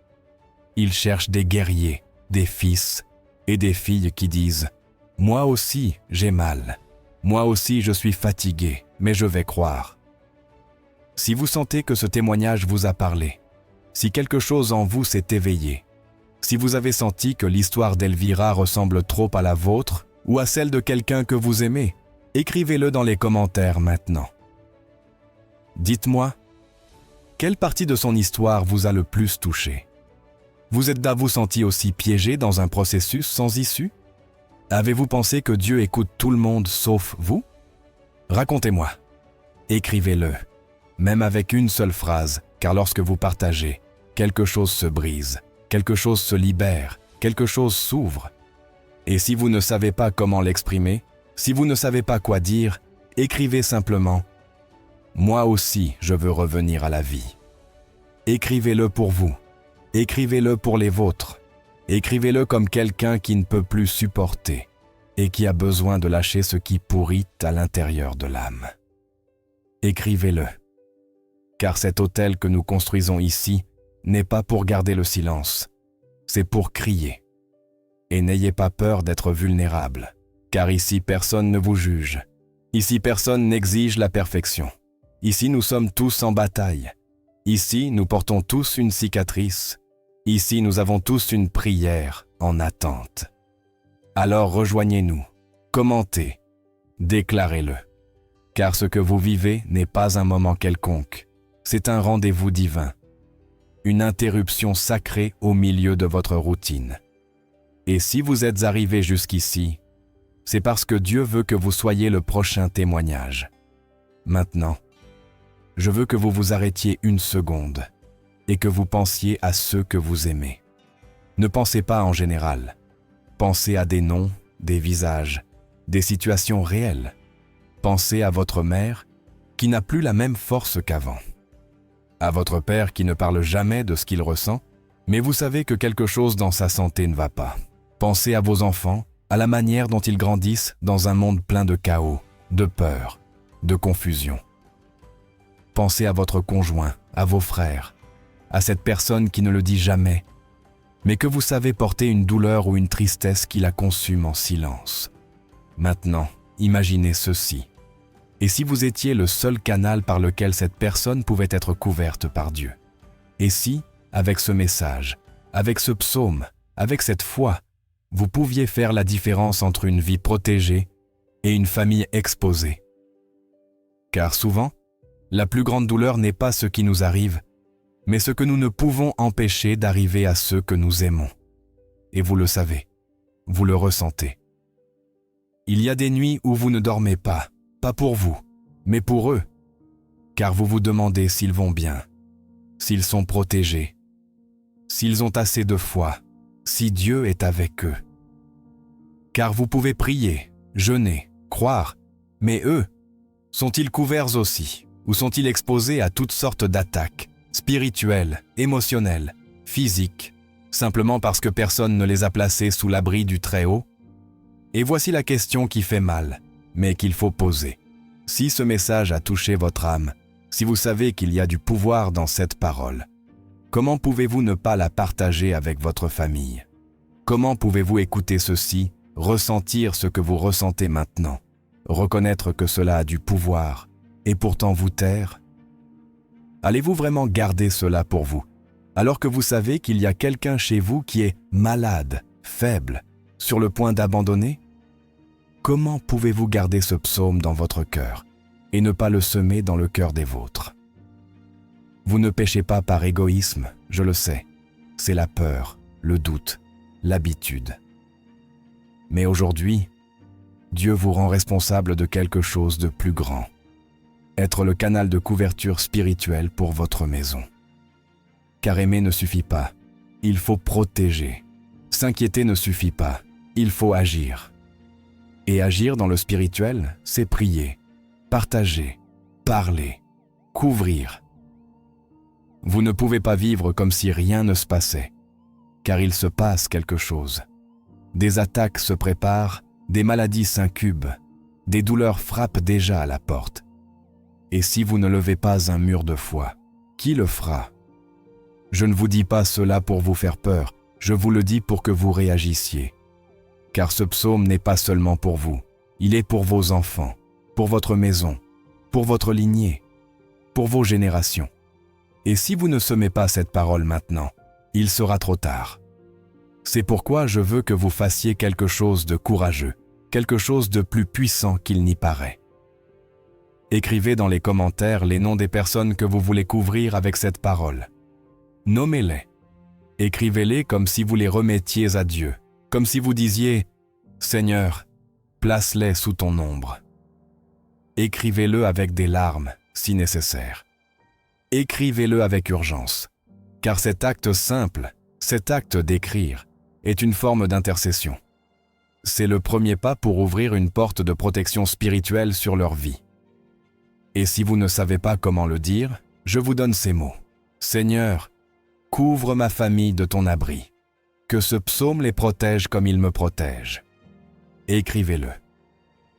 Il cherche des guerriers, des fils et des filles qui disent « Moi aussi, j'ai mal. Moi aussi, je suis fatigué, mais je vais croire. » Si vous sentez que ce témoignage vous a parlé, si quelque chose en vous s'est éveillé, si vous avez senti que l'histoire d'Elvira ressemble trop à la vôtre ou à celle de quelqu'un que vous aimez, écrivez-le dans les commentaires maintenant. Dites-moi, quelle partie de son histoire vous a le plus touché? Vous êtes-vous senti aussi piégé dans un processus sans issue? Avez-vous pensé que Dieu écoute tout le monde sauf vous? Racontez-moi. Écrivez-le, même avec une seule phrase, car lorsque vous partagez, quelque chose se brise, quelque chose se libère, quelque chose s'ouvre. Et si vous ne savez pas comment l'exprimer, si vous ne savez pas quoi dire, écrivez simplement « Moi aussi, je veux revenir à la vie ». Écrivez-le pour vous, écrivez-le pour les vôtres, écrivez-le comme quelqu'un qui ne peut plus supporter et qui a besoin de lâcher ce qui pourrit à l'intérieur de l'âme. Écrivez-le, car cet autel que nous construisons ici n'est pas pour garder le silence, c'est pour crier. Et n'ayez pas peur d'être vulnérable, car ici personne ne vous juge. Ici personne n'exige la perfection. Ici nous sommes tous en bataille. Ici nous portons tous une cicatrice. Ici nous avons tous une prière en attente. Alors rejoignez-nous, commentez, déclarez-le. Car ce que vous vivez n'est pas un moment quelconque, c'est un rendez-vous divin. Une interruption sacrée au milieu de votre routine. Et si vous êtes arrivé jusqu'ici, c'est parce que Dieu veut que vous soyez le prochain témoignage. Maintenant, je veux que vous vous arrêtiez une seconde et que vous pensiez à ceux que vous aimez. Ne pensez pas en général. Pensez à des noms, des visages, des situations réelles. Pensez à votre mère qui n'a plus la même force qu'avant. À votre père qui ne parle jamais de ce qu'il ressent, mais vous savez que quelque chose dans sa santé ne va pas. Pensez à vos enfants, à la manière dont ils grandissent dans un monde plein de chaos, de peur, de confusion. Pensez à votre conjoint, à vos frères, à cette personne qui ne le dit jamais, mais que vous savez porter une douleur ou une tristesse qui la consume en silence. Maintenant, imaginez ceci. Et si vous étiez le seul canal par lequel cette personne pouvait être couverte par Dieu? Et si, avec ce message, avec ce psaume, avec cette foi, vous pouviez faire la différence entre une vie protégée et une famille exposée? Car souvent, la plus grande douleur n'est pas ce qui nous arrive, mais ce que nous ne pouvons empêcher d'arriver à ceux que nous aimons. Et vous le savez, vous le ressentez. Il y a des nuits où vous ne dormez pas pour vous, mais pour eux, car vous vous demandez s'ils vont bien, s'ils sont protégés, s'ils ont assez de foi, si Dieu est avec eux. Car vous pouvez prier, jeûner, croire, mais eux, sont-ils couverts aussi, ou sont-ils exposés à toutes sortes d'attaques, spirituelles, émotionnelles, physiques, simplement parce que personne ne les a placés sous l'abri du Très-Haut? Et voici la question qui fait mal, mais qu'il faut poser. Si ce message a touché votre âme, si vous savez qu'il y a du pouvoir dans cette parole, comment pouvez-vous ne pas la partager avec votre famille? Comment pouvez-vous écouter ceci, ressentir ce que vous ressentez maintenant, reconnaître que cela a du pouvoir, et pourtant vous taire? Allez-vous vraiment garder cela pour vous, alors que vous savez qu'il y a quelqu'un chez vous qui est malade, faible, sur le point d'abandonner? Comment pouvez-vous garder ce psaume dans votre cœur et ne pas le semer dans le cœur des vôtres? Vous ne péchez pas par égoïsme, je le sais. C'est la peur, le doute, l'habitude. Mais aujourd'hui, Dieu vous rend responsable de quelque chose de plus grand. Être le canal de couverture spirituelle pour votre maison. Car aimer ne suffit pas, il faut protéger. S'inquiéter ne suffit pas, il faut agir. Et agir dans le spirituel, c'est prier, partager, parler, couvrir. Vous ne pouvez pas vivre comme si rien ne se passait, car il se passe quelque chose. Des attaques se préparent, des maladies s'incubent, des douleurs frappent déjà à la porte. Et si vous ne levez pas un mur de foi, qui le fera? Je ne vous dis pas cela pour vous faire peur, je vous le dis pour que vous réagissiez. Car ce psaume n'est pas seulement pour vous, il est pour vos enfants, pour votre maison, pour votre lignée, pour vos générations. Et si vous ne semez pas cette parole maintenant, il sera trop tard. C'est pourquoi je veux que vous fassiez quelque chose de courageux, quelque chose de plus puissant qu'il n'y paraît. Écrivez dans les commentaires les noms des personnes que vous voulez couvrir avec cette parole. Nommez-les. Écrivez-les comme si vous les remettiez à Dieu, comme si vous disiez « Seigneur, place-les sous ton ombre ». Écrivez-le avec des larmes, si nécessaire. Écrivez-le avec urgence, car cet acte simple, cet acte d'écrire, est une forme d'intercession. C'est le premier pas pour ouvrir une porte de protection spirituelle sur leur vie. Et si vous ne savez pas comment le dire, je vous donne ces mots. Seigneur, couvre ma famille de ton abri. Que ce psaume les protège comme il me protège. Écrivez-le.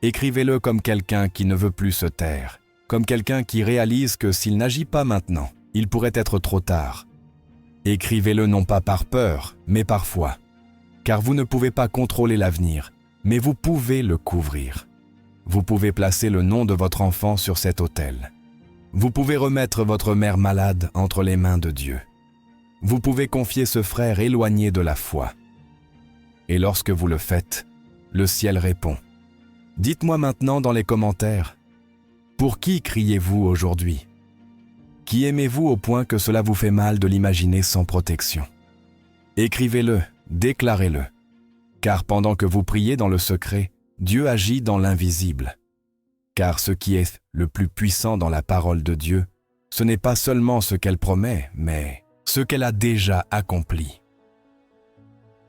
Écrivez-le comme quelqu'un qui ne veut plus se taire, comme quelqu'un qui réalise que s'il n'agit pas maintenant, il pourrait être trop tard. Écrivez-le non pas par peur, mais par foi. Car vous ne pouvez pas contrôler l'avenir, mais vous pouvez le couvrir. Vous pouvez placer le nom de votre enfant sur cet autel. Vous pouvez remettre votre mère malade entre les mains de Dieu. Vous pouvez confier ce frère éloigné de la foi. Et lorsque vous le faites, le ciel répond. Dites-moi maintenant dans les commentaires, pour qui criez-vous aujourd'hui? Qui aimez-vous au point que cela vous fait mal de l'imaginer sans protection? Écrivez-le, déclarez-le, car pendant que vous priez dans le secret, Dieu agit dans l'invisible. Car ce qui est le plus puissant dans la parole de Dieu, ce n'est pas seulement ce qu'elle promet, mais ce qu'elle a déjà accompli.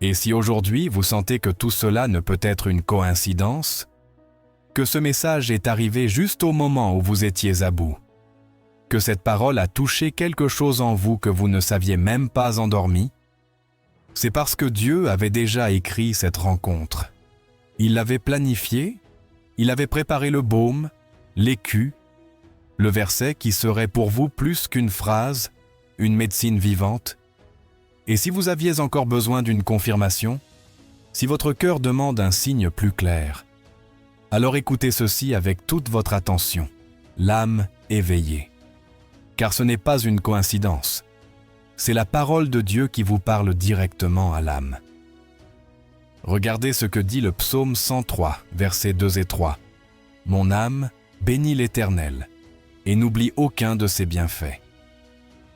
Et si aujourd'hui vous sentez que tout cela ne peut être une coïncidence, que ce message est arrivé juste au moment où vous étiez à bout, que cette parole a touché quelque chose en vous que vous ne saviez même pas endormi, c'est parce que Dieu avait déjà écrit cette rencontre. Il l'avait planifiée, il avait préparé le baume, l'écu, le verset qui serait pour vous plus qu'une phrase, une médecine vivante. Et si vous aviez encore besoin d'une confirmation, si votre cœur demande un signe plus clair, alors écoutez ceci avec toute votre attention, l'âme éveillée. Car ce n'est pas une coïncidence, c'est la parole de Dieu qui vous parle directement à l'âme. Regardez ce que dit le psaume 103, versets 2 et 3. « Mon âme bénit l'Éternel, et n'oublie aucun de ses bienfaits.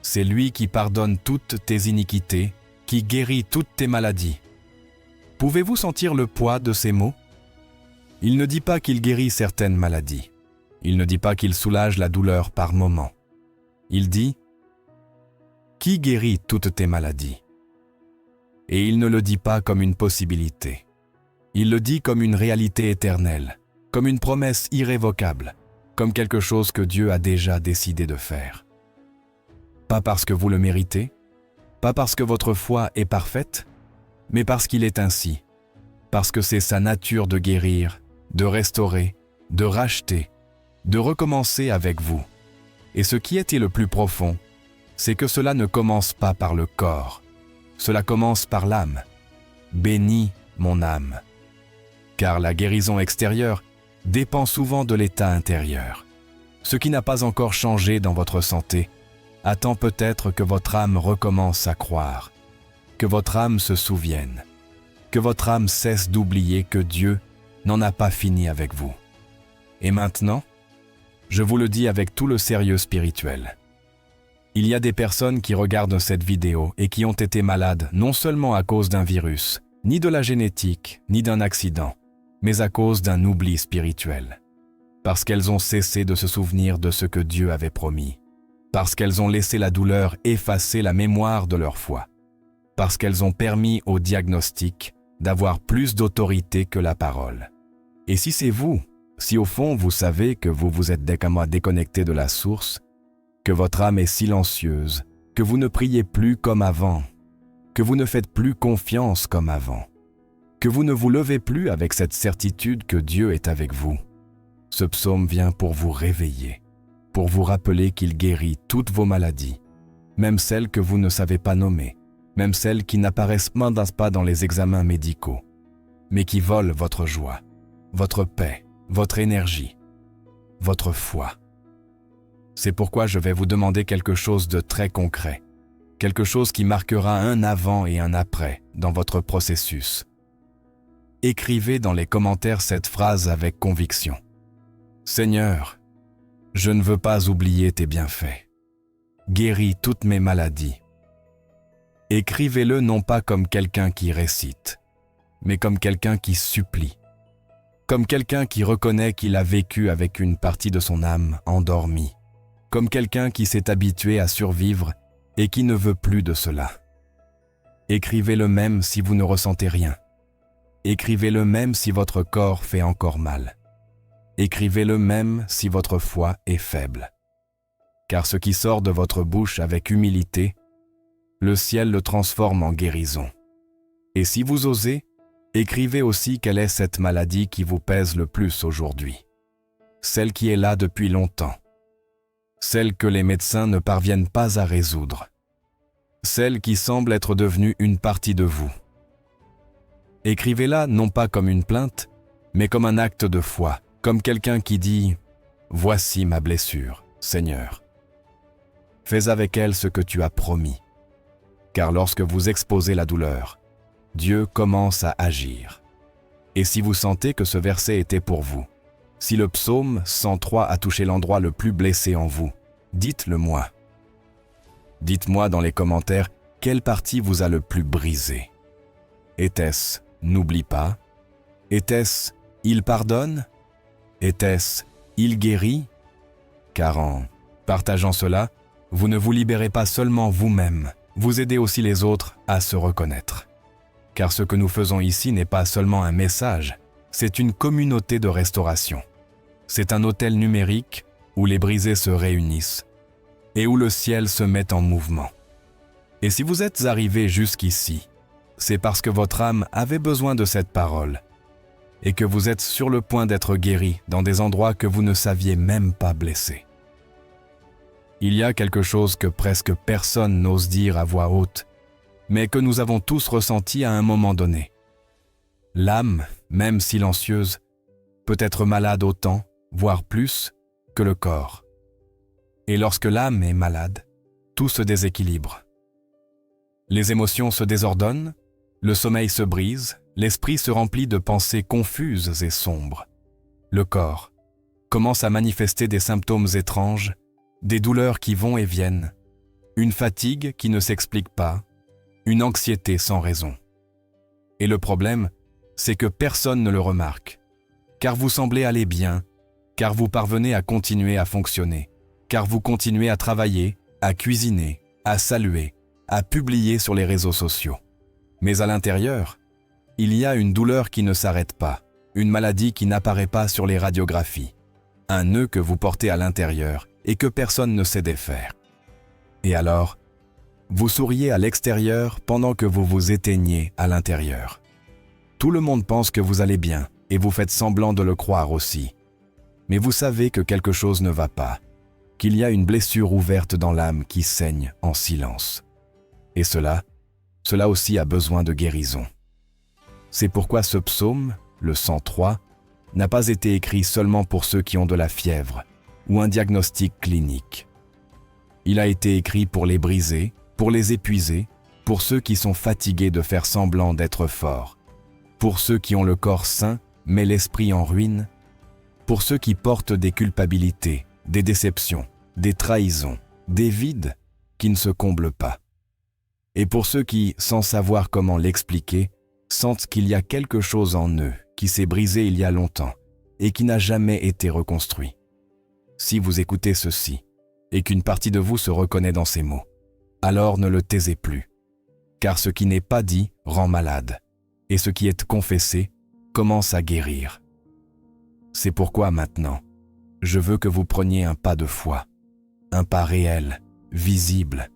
C'est lui qui pardonne toutes tes iniquités, qui guérit toutes tes maladies. » Pouvez-vous sentir le poids de ces mots? Il ne dit pas qu'il guérit certaines maladies. Il ne dit pas qu'il soulage la douleur par moments. Il dit « Qui guérit toutes tes maladies ?» Et il ne le dit pas comme une possibilité. Il le dit comme une réalité éternelle, comme une promesse irrévocable, comme quelque chose que Dieu a déjà décidé de faire. Pas parce que vous le méritez, pas parce que votre foi est parfaite, mais parce qu'il est ainsi, parce que c'est sa nature de guérir, de restaurer, de racheter, de recommencer avec vous. Et ce qui est le plus profond, c'est que cela ne commence pas par le corps, cela commence par l'âme. Bénis mon âme. Car la guérison extérieure dépend souvent de l'état intérieur. Ce qui n'a pas encore changé dans votre santé attend peut-être que votre âme recommence à croire, que votre âme se souvienne, que votre âme cesse d'oublier que Dieu n'en a pas fini avec vous. Et maintenant, je vous le dis avec tout le sérieux spirituel. Il y a des personnes qui regardent cette vidéo et qui ont été malades non seulement à cause d'un virus, ni de la génétique, ni d'un accident, mais à cause d'un oubli spirituel. Parce qu'elles ont cessé de se souvenir de ce que Dieu avait promis. Parce qu'elles ont laissé la douleur effacer la mémoire de leur foi. Parce qu'elles ont permis au diagnostic d'avoir plus d'autorité que la parole. Et si c'est vous, si au fond vous savez que vous vous êtes déconnecté de la source, que votre âme est silencieuse, que vous ne priez plus comme avant, que vous ne faites plus confiance comme avant, que vous ne vous levez plus avec cette certitude que Dieu est avec vous, ce psaume vient pour vous réveiller, pour vous rappeler qu'il guérit toutes vos maladies, même celles que vous ne savez pas nommer, même celles qui n'apparaissent pas dans les examens médicaux, mais qui volent votre joie, votre paix, votre énergie, votre foi. C'est pourquoi je vais vous demander quelque chose de très concret, quelque chose qui marquera un avant et un après dans votre processus. Écrivez dans les commentaires cette phrase avec conviction. Seigneur, je ne veux pas oublier tes bienfaits. Guéris toutes mes maladies. Écrivez-le non pas comme quelqu'un qui récite, mais comme quelqu'un qui supplie, comme quelqu'un qui reconnaît qu'il a vécu avec une partie de son âme endormie, comme quelqu'un qui s'est habitué à survivre et qui ne veut plus de cela. Écrivez-le même si vous ne ressentez rien. Écrivez-le même si votre corps fait encore mal. Écrivez-le même si votre foi est faible. Car ce qui sort de votre bouche avec humilité, le ciel le transforme en guérison. Et si vous osez, écrivez aussi quelle est cette maladie qui vous pèse le plus aujourd'hui. Celle qui est là depuis longtemps. Celle que les médecins ne parviennent pas à résoudre. Celle qui semble être devenue une partie de vous. Écrivez-la non pas comme une plainte, mais comme un acte de foi, comme quelqu'un qui dit « Voici ma blessure, Seigneur. Fais avec elle ce que tu as promis. » Car lorsque vous exposez la douleur, Dieu commence à agir. Et si vous sentez que ce verset était pour vous, si le psaume 103 a touché l'endroit le plus blessé en vous, dites-le moi. Dites-moi dans les commentaires quelle partie vous a le plus brisé. Était-ce « N'oublie pas » Était-ce « Il pardonne » Était-ce « Il guérit » Car en partageant cela, vous ne vous libérez pas seulement vous-même, vous aidez aussi les autres à se reconnaître. Car ce que nous faisons ici n'est pas seulement un message, c'est une communauté de restauration. C'est un hôtel numérique où les brisés se réunissent et où le ciel se met en mouvement. Et si vous êtes arrivé jusqu'ici, c'est parce que votre âme avait besoin de cette parole et que vous êtes sur le point d'être guéri dans des endroits que vous ne saviez même pas blessés. Il y a quelque chose que presque personne n'ose dire à voix haute, mais que nous avons tous ressenti à un moment donné. L'âme, même silencieuse, peut être malade autant, voire plus, que le corps. Et lorsque l'âme est malade, tout se déséquilibre. Les émotions se désordonnent, le sommeil se brise, l'esprit se remplit de pensées confuses et sombres. Le corps commence à manifester des symptômes étranges, des douleurs qui vont et viennent, une fatigue qui ne s'explique pas, une anxiété sans raison. Et le problème, c'est que personne ne le remarque, car vous semblez aller bien, car vous parvenez à continuer à fonctionner, car vous continuez à travailler, à cuisiner, à saluer, à publier sur les réseaux sociaux. Mais à l'intérieur, il y a une douleur qui ne s'arrête pas, une maladie qui n'apparaît pas sur les radiographies, un nœud que vous portez à l'intérieur et que personne ne sait défaire. Et alors, vous souriez à l'extérieur pendant que vous vous éteignez à l'intérieur. Tout le monde pense que vous allez bien et vous faites semblant de le croire aussi. Mais vous savez que quelque chose ne va pas, qu'il y a une blessure ouverte dans l'âme qui saigne en silence. Et cela aussi a besoin de guérison. C'est pourquoi ce psaume, le 103, n'a pas été écrit seulement pour ceux qui ont de la fièvre ou un diagnostic clinique. Il a été écrit pour les brisés, pour les épuisés, pour ceux qui sont fatigués de faire semblant d'être forts, pour ceux qui ont le corps sain mais l'esprit en ruine, pour ceux qui portent des culpabilités, des déceptions, des trahisons, des vides qui ne se comblent pas. Et pour ceux qui, sans savoir comment l'expliquer, sentent qu'il y a quelque chose en eux qui s'est brisé il y a longtemps et qui n'a jamais été reconstruit. Si vous écoutez ceci, et qu'une partie de vous se reconnaît dans ces mots, alors ne le taisez plus, car ce qui n'est pas dit rend malade, et ce qui est confessé commence à guérir. C'est pourquoi maintenant, je veux que vous preniez un pas de foi, un pas réel, visible,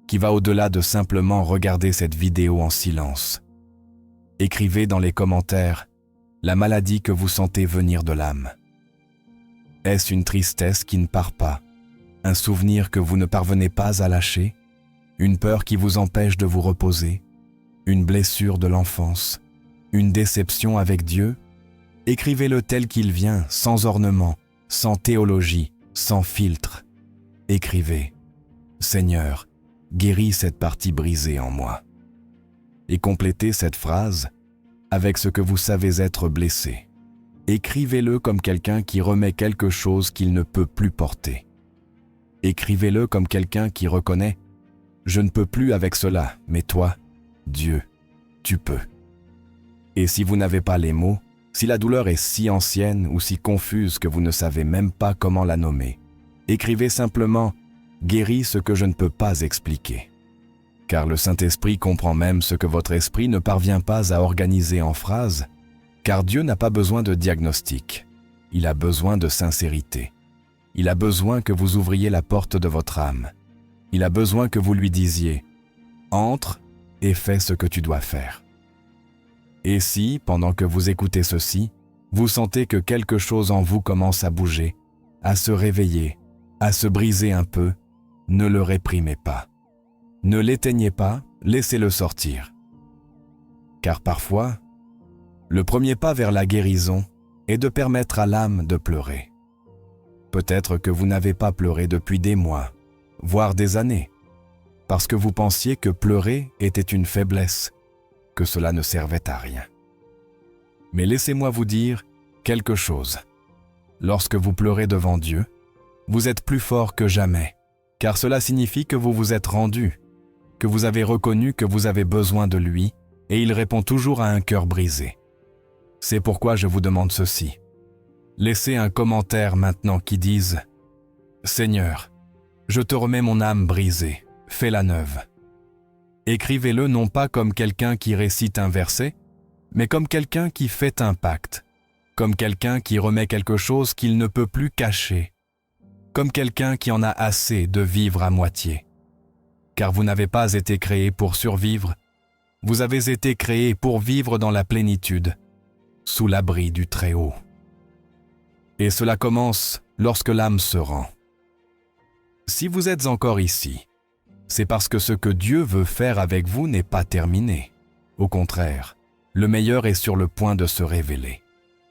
qui va au-delà de simplement regarder cette vidéo en silence. Écrivez dans les commentaires la maladie que vous sentez venir de l'âme. Est-ce une tristesse qui ne part pas, un souvenir que vous ne parvenez pas à lâcher, une peur qui vous empêche de vous reposer, une blessure de l'enfance, une déception avec Dieu? Écrivez-le tel qu'il vient, sans ornement, sans théologie, sans filtre. Écrivez « Seigneur, guéris cette partie brisée en moi ». Et complétez cette phrase avec ce que vous savez être blessé. Écrivez-le comme quelqu'un qui remet quelque chose qu'il ne peut plus porter. Écrivez-le comme quelqu'un qui reconnaît « Je ne peux plus avec cela, mais toi, Dieu, tu peux ». Et si vous n'avez pas les mots, si la douleur est si ancienne ou si confuse que vous ne savez même pas comment la nommer, écrivez simplement « Guéris ce que je ne peux pas expliquer ». Car le Saint-Esprit comprend même ce que votre esprit ne parvient pas à organiser en phrases, car Dieu n'a pas besoin de diagnostic, il a besoin de sincérité. Il a besoin que vous ouvriez la porte de votre âme. Il a besoin que vous lui disiez « Entre et fais ce que tu dois faire ». Et si, pendant que vous écoutez ceci, vous sentez que quelque chose en vous commence à bouger, à se réveiller, à se briser un peu, ne le réprimez pas. Ne l'éteignez pas, laissez-le sortir. Car parfois, le premier pas vers la guérison est de permettre à l'âme de pleurer. Peut-être que vous n'avez pas pleuré depuis des mois, voire des années, parce que vous pensiez que pleurer était une faiblesse, que cela ne servait à rien. Mais laissez-moi vous dire quelque chose. Lorsque vous pleurez devant Dieu, vous êtes plus fort que jamais, car cela signifie que vous vous êtes rendu, que vous avez reconnu que vous avez besoin de lui, et il répond toujours à un cœur brisé. C'est pourquoi je vous demande ceci. Laissez un commentaire maintenant qui dise « Seigneur, je te remets mon âme brisée, fais-la neuve ». Écrivez-le non pas comme quelqu'un qui récite un verset, mais comme quelqu'un qui fait un pacte, comme quelqu'un qui remet quelque chose qu'il ne peut plus cacher, comme quelqu'un qui en a assez de vivre à moitié. Car vous n'avez pas été créé pour survivre, vous avez été créé pour vivre dans la plénitude, sous l'abri du Très-Haut. Et cela commence lorsque l'âme se rend. Si vous êtes encore ici, c'est parce que ce que Dieu veut faire avec vous n'est pas terminé. Au contraire, le meilleur est sur le point de se révéler.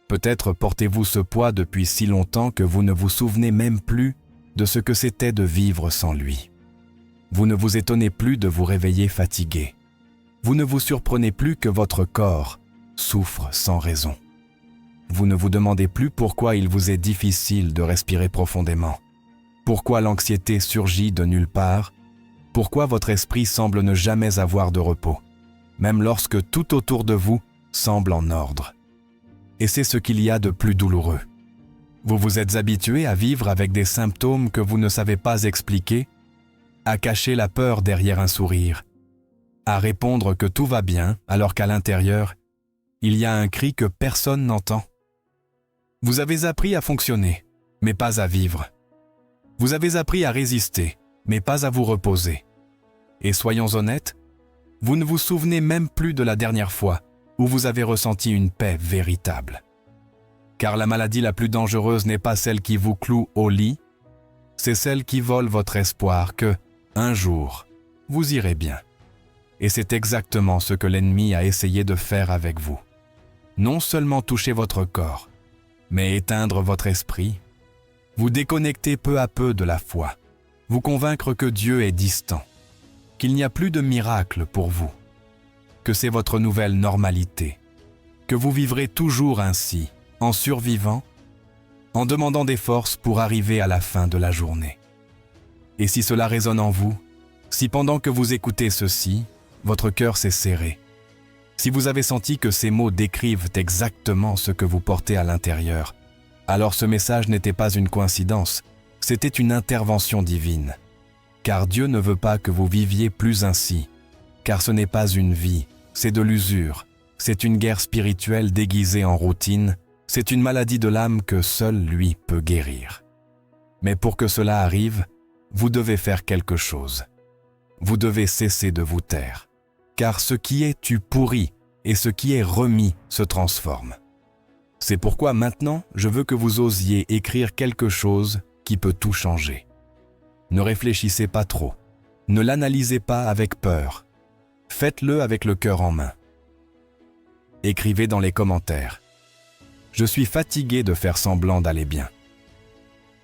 Peut-être portez-vous ce poids depuis si longtemps que vous ne vous souvenez même plus de ce que c'était de vivre sans lui. Vous ne vous étonnez plus de vous réveiller fatigué. Vous ne vous surprenez plus que votre corps souffre sans raison. Vous ne vous demandez plus pourquoi il vous est difficile de respirer profondément, pourquoi l'anxiété surgit de nulle part, pourquoi votre esprit semble ne jamais avoir de repos, même lorsque tout autour de vous semble en ordre. Et c'est ce qu'il y a de plus douloureux. Vous vous êtes habitué à vivre avec des symptômes que vous ne savez pas expliquer, à cacher la peur derrière un sourire, à répondre que tout va bien alors qu'à l'intérieur, il y a un cri que personne n'entend. Vous avez appris à fonctionner, mais pas à vivre. Vous avez appris à résister, mais pas à vous reposer. Et soyons honnêtes, vous ne vous souvenez même plus de la dernière fois où vous avez ressenti une paix véritable. Car la maladie la plus dangereuse n'est pas celle qui vous cloue au lit, c'est celle qui vole votre espoir que, un jour, vous irez bien. Et c'est exactement ce que l'ennemi a essayé de faire avec vous. Non seulement toucher votre corps, mais éteindre votre esprit, vous déconnecter peu à peu de la foi, vous convaincre que Dieu est distant, qu'il n'y a plus de miracle pour vous, que c'est votre nouvelle normalité, que vous vivrez toujours ainsi, en survivant, en demandant des forces pour arriver à la fin de la journée. Et si cela résonne en vous, si pendant que vous écoutez ceci, votre cœur s'est serré, si vous avez senti que ces mots décrivent exactement ce que vous portez à l'intérieur, alors ce message n'était pas une coïncidence, c'était une intervention divine. Car Dieu ne veut pas que vous viviez plus ainsi, car ce n'est pas une vie, c'est de l'usure, c'est une guerre spirituelle déguisée en routine, c'est une maladie de l'âme que seul lui peut guérir. Mais pour que cela arrive, vous devez faire quelque chose. Vous devez cesser de vous taire, car ce qui est tu pourrit et ce qui est remis se transforme. C'est pourquoi maintenant, je veux que vous osiez écrire quelque chose qui peut tout changer. Ne réfléchissez pas trop, ne l'analysez pas avec peur, faites-le avec le cœur en main. Écrivez dans les commentaires. Je suis fatigué de faire semblant d'aller bien.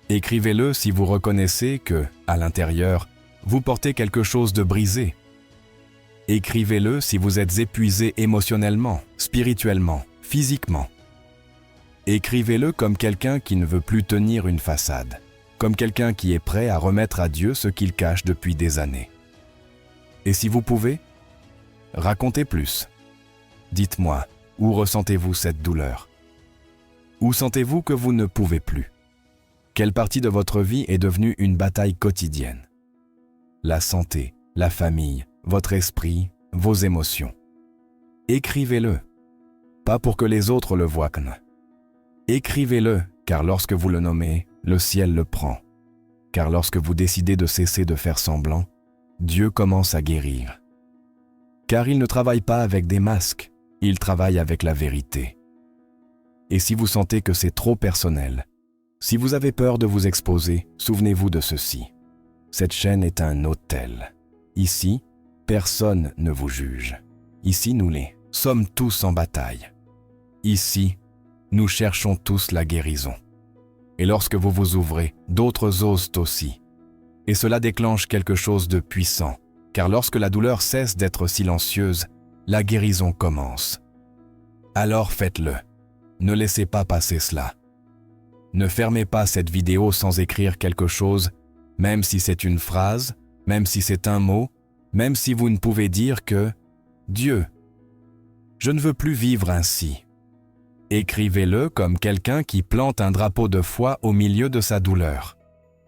Écrivez-le si vous reconnaissez que, à l'intérieur, vous portez quelque chose de brisé. Écrivez-le si vous êtes épuisé émotionnellement, spirituellement, physiquement. Écrivez-le comme quelqu'un qui ne veut plus tenir une façade, comme quelqu'un qui est prêt à remettre à Dieu ce qu'il cache depuis des années. Et si vous pouvez, racontez plus. Dites-moi, où ressentez-vous cette douleur? Où sentez-vous que vous ne pouvez plus? Quelle partie de votre vie est devenue une bataille quotidienne? La santé, la famille, votre esprit, vos émotions. Écrivez-le, pas pour que les autres le voient. Écrivez-le, car lorsque vous le nommez, le ciel le prend. Car lorsque vous décidez de cesser de faire semblant, Dieu commence à guérir. Car il ne travaille pas avec des masques, il travaille avec la vérité. Et si vous sentez que c'est trop personnel, si vous avez peur de vous exposer, souvenez-vous de ceci. Cette chaîne est un autel. Ici, personne ne vous juge. Ici, nous sommes tous en bataille. Ici, nous cherchons tous la guérison. Et lorsque vous vous ouvrez, d'autres osent aussi. Et cela déclenche quelque chose de puissant, car lorsque la douleur cesse d'être silencieuse, la guérison commence. Alors faites-le. Ne laissez pas passer cela. Ne fermez pas cette vidéo sans écrire quelque chose, même si c'est une phrase, même si c'est un mot, même si vous ne pouvez dire que « Dieu, je ne veux plus vivre ainsi ». Écrivez-le comme quelqu'un qui plante un drapeau de foi au milieu de sa douleur.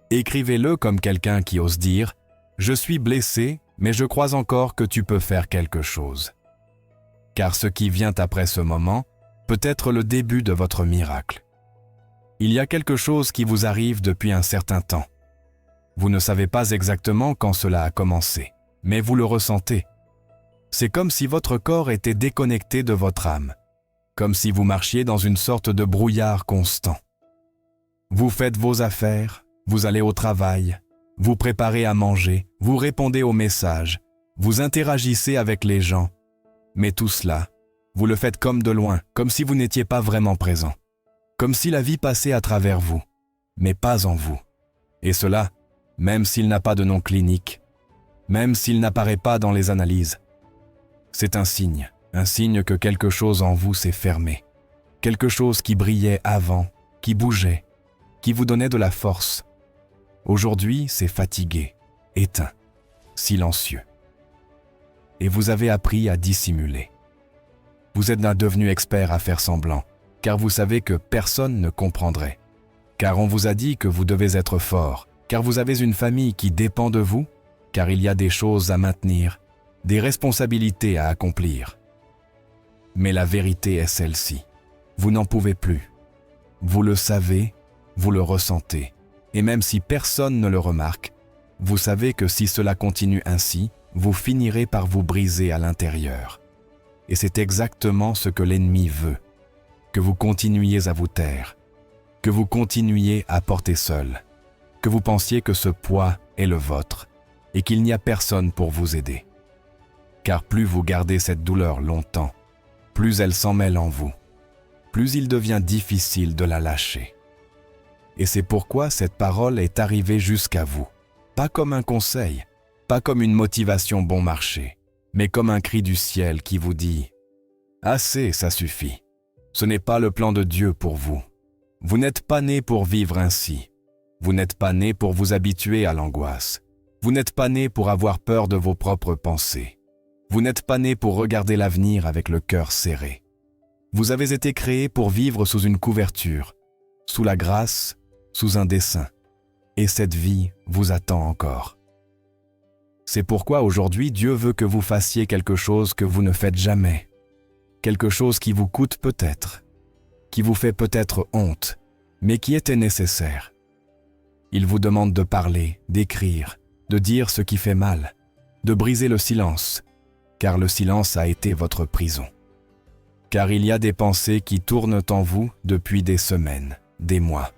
Écrivez-le comme quelqu'un qui ose dire « Je suis blessé, mais je crois encore que tu peux faire quelque chose ». Car ce qui vient après ce moment peut être le début de votre miracle. Il y a quelque chose qui vous arrive depuis un certain temps. Vous ne savez pas exactement quand cela a commencé, mais vous le ressentez. C'est comme si votre corps était déconnecté de votre âme, comme si vous marchiez dans une sorte de brouillard constant. Vous faites vos affaires, vous allez au travail, vous préparez à manger, vous répondez aux messages, vous interagissez avec les gens, mais tout cela, vous le faites comme de loin, comme si vous n'étiez pas vraiment présent, comme si la vie passait à travers vous, mais pas en vous. Et cela, même s'il n'a pas de nom clinique, même s'il n'apparaît pas dans les analyses. C'est un signe que quelque chose en vous s'est fermé, quelque chose qui brillait avant, qui bougeait, qui vous donnait de la force. Aujourd'hui, c'est fatigué, éteint, silencieux. Et vous avez appris à dissimuler. Vous êtes devenu expert à faire semblant, car vous savez que personne ne comprendrait. Car on vous a dit que vous devez être fort, car vous avez une famille qui dépend de vous, car il y a des choses à maintenir, des responsabilités à accomplir. Mais la vérité est celle-ci. Vous n'en pouvez plus. Vous le savez, vous le ressentez. Et même si personne ne le remarque, vous savez que si cela continue ainsi, vous finirez par vous briser à l'intérieur. Et c'est exactement ce que l'ennemi veut. Que vous continuiez à vous taire. Que vous continuiez à porter seul. Que vous pensiez que ce poids est le vôtre et qu'il n'y a personne pour vous aider. Car plus vous gardez cette douleur longtemps, plus elle s'en mêle en vous, plus il devient difficile de la lâcher. Et c'est pourquoi cette parole est arrivée jusqu'à vous, pas comme un conseil, pas comme une motivation bon marché, mais comme un cri du ciel qui vous dit « Assez, ça suffit. Ce n'est pas le plan de Dieu pour vous. Vous n'êtes pas né pour vivre ainsi. Vous n'êtes pas né pour vous habituer à l'angoisse. Vous n'êtes pas né pour avoir peur de vos propres pensées. Vous n'êtes pas né pour regarder l'avenir avec le cœur serré. Vous avez été créé pour vivre sous une couverture, sous la grâce, sous un dessein. Et cette vie vous attend encore. C'est pourquoi aujourd'hui Dieu veut que vous fassiez quelque chose que vous ne faites jamais. Quelque chose qui vous coûte peut-être, qui vous fait peut-être honte, mais qui était nécessaire. Il vous demande de parler, d'écrire, de dire ce qui fait mal, de briser le silence, car le silence a été votre prison. Car il y a des pensées qui tournent en vous depuis des semaines, des mois,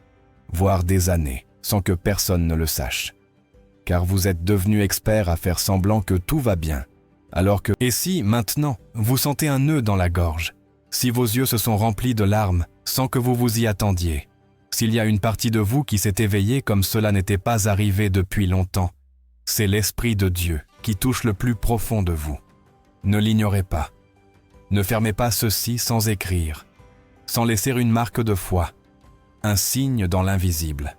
voire des années, sans que personne ne le sache. Car vous êtes devenu expert à faire semblant que tout va bien, alors que... Et si, maintenant, vous sentez un nœud dans la gorge, si vos yeux se sont remplis de larmes sans que vous vous y attendiez, s'il y a une partie de vous qui s'est éveillée comme cela n'était pas arrivé depuis longtemps, c'est l'Esprit de Dieu qui touche le plus profond de vous. Ne l'ignorez pas. Ne fermez pas ceci sans écrire, sans laisser une marque de foi, un signe dans l'invisible.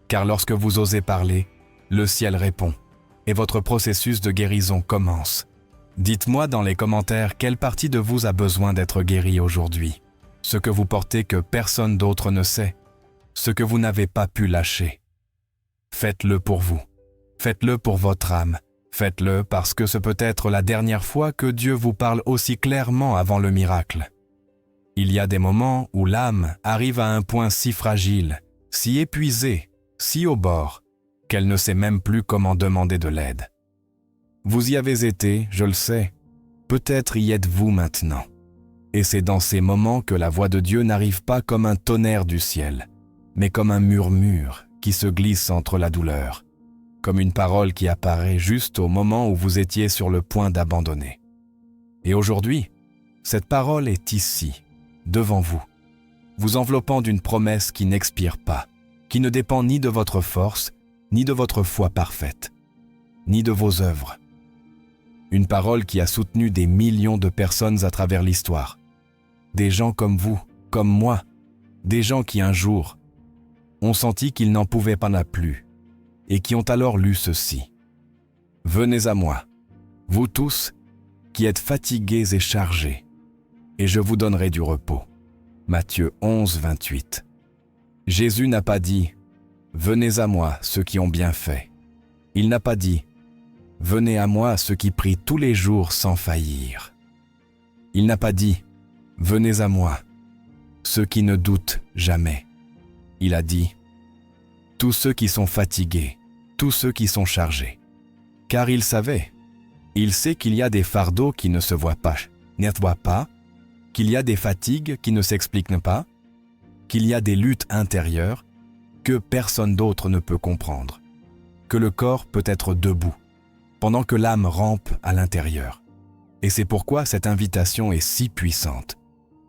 Car lorsque vous osez parler, le ciel répond, et votre processus de guérison commence. Dites-moi dans les commentaires quelle partie de vous a besoin d'être guérie aujourd'hui, ce que vous portez que personne d'autre ne sait, ce que vous n'avez pas pu lâcher. Faites-le pour vous, faites-le pour votre âme, faites-le parce que ce peut être la dernière fois que Dieu vous parle aussi clairement avant le miracle. Il y a des moments où l'âme arrive à un point si fragile, si épuisée, si au bord, qu'elle ne sait même plus comment demander de l'aide. Vous y avez été, je le sais, peut-être y êtes-vous maintenant. Et c'est dans ces moments que la voix de Dieu n'arrive pas comme un tonnerre du ciel, mais comme un murmure qui se glisse entre la douleur, comme une parole qui apparaît juste au moment où vous étiez sur le point d'abandonner. Et aujourd'hui, cette parole est ici, devant vous, vous enveloppant d'une promesse qui n'expire pas, qui ne dépend ni de votre force, ni de votre foi parfaite, ni de vos œuvres. Une parole qui a soutenu des millions de personnes à travers l'histoire. Des gens comme vous, comme moi, des gens qui un jour ont senti qu'ils n'en pouvaient pas plus, et qui ont alors lu ceci. « Venez à moi, vous tous qui êtes fatigués et chargés, et je vous donnerai du repos. » Matthieu 11, 28. Jésus n'a pas dit « Venez à moi, ceux qui ont bien fait ». Il n'a pas dit « Venez à moi, ceux qui prient tous les jours sans faillir ». Il n'a pas dit « Venez à moi, ceux qui ne doutent jamais ». Il a dit « Tous ceux qui sont fatigués, tous ceux qui sont chargés ». Car il savait, il sait qu'il y a des fardeaux qui ne se voient pas, qu'il y a des fatigues qui ne s'expliquent pas, qu'il y a des luttes intérieures que personne d'autre ne peut comprendre, que le corps peut être debout, pendant que l'âme rampe à l'intérieur. Et c'est pourquoi cette invitation est si puissante,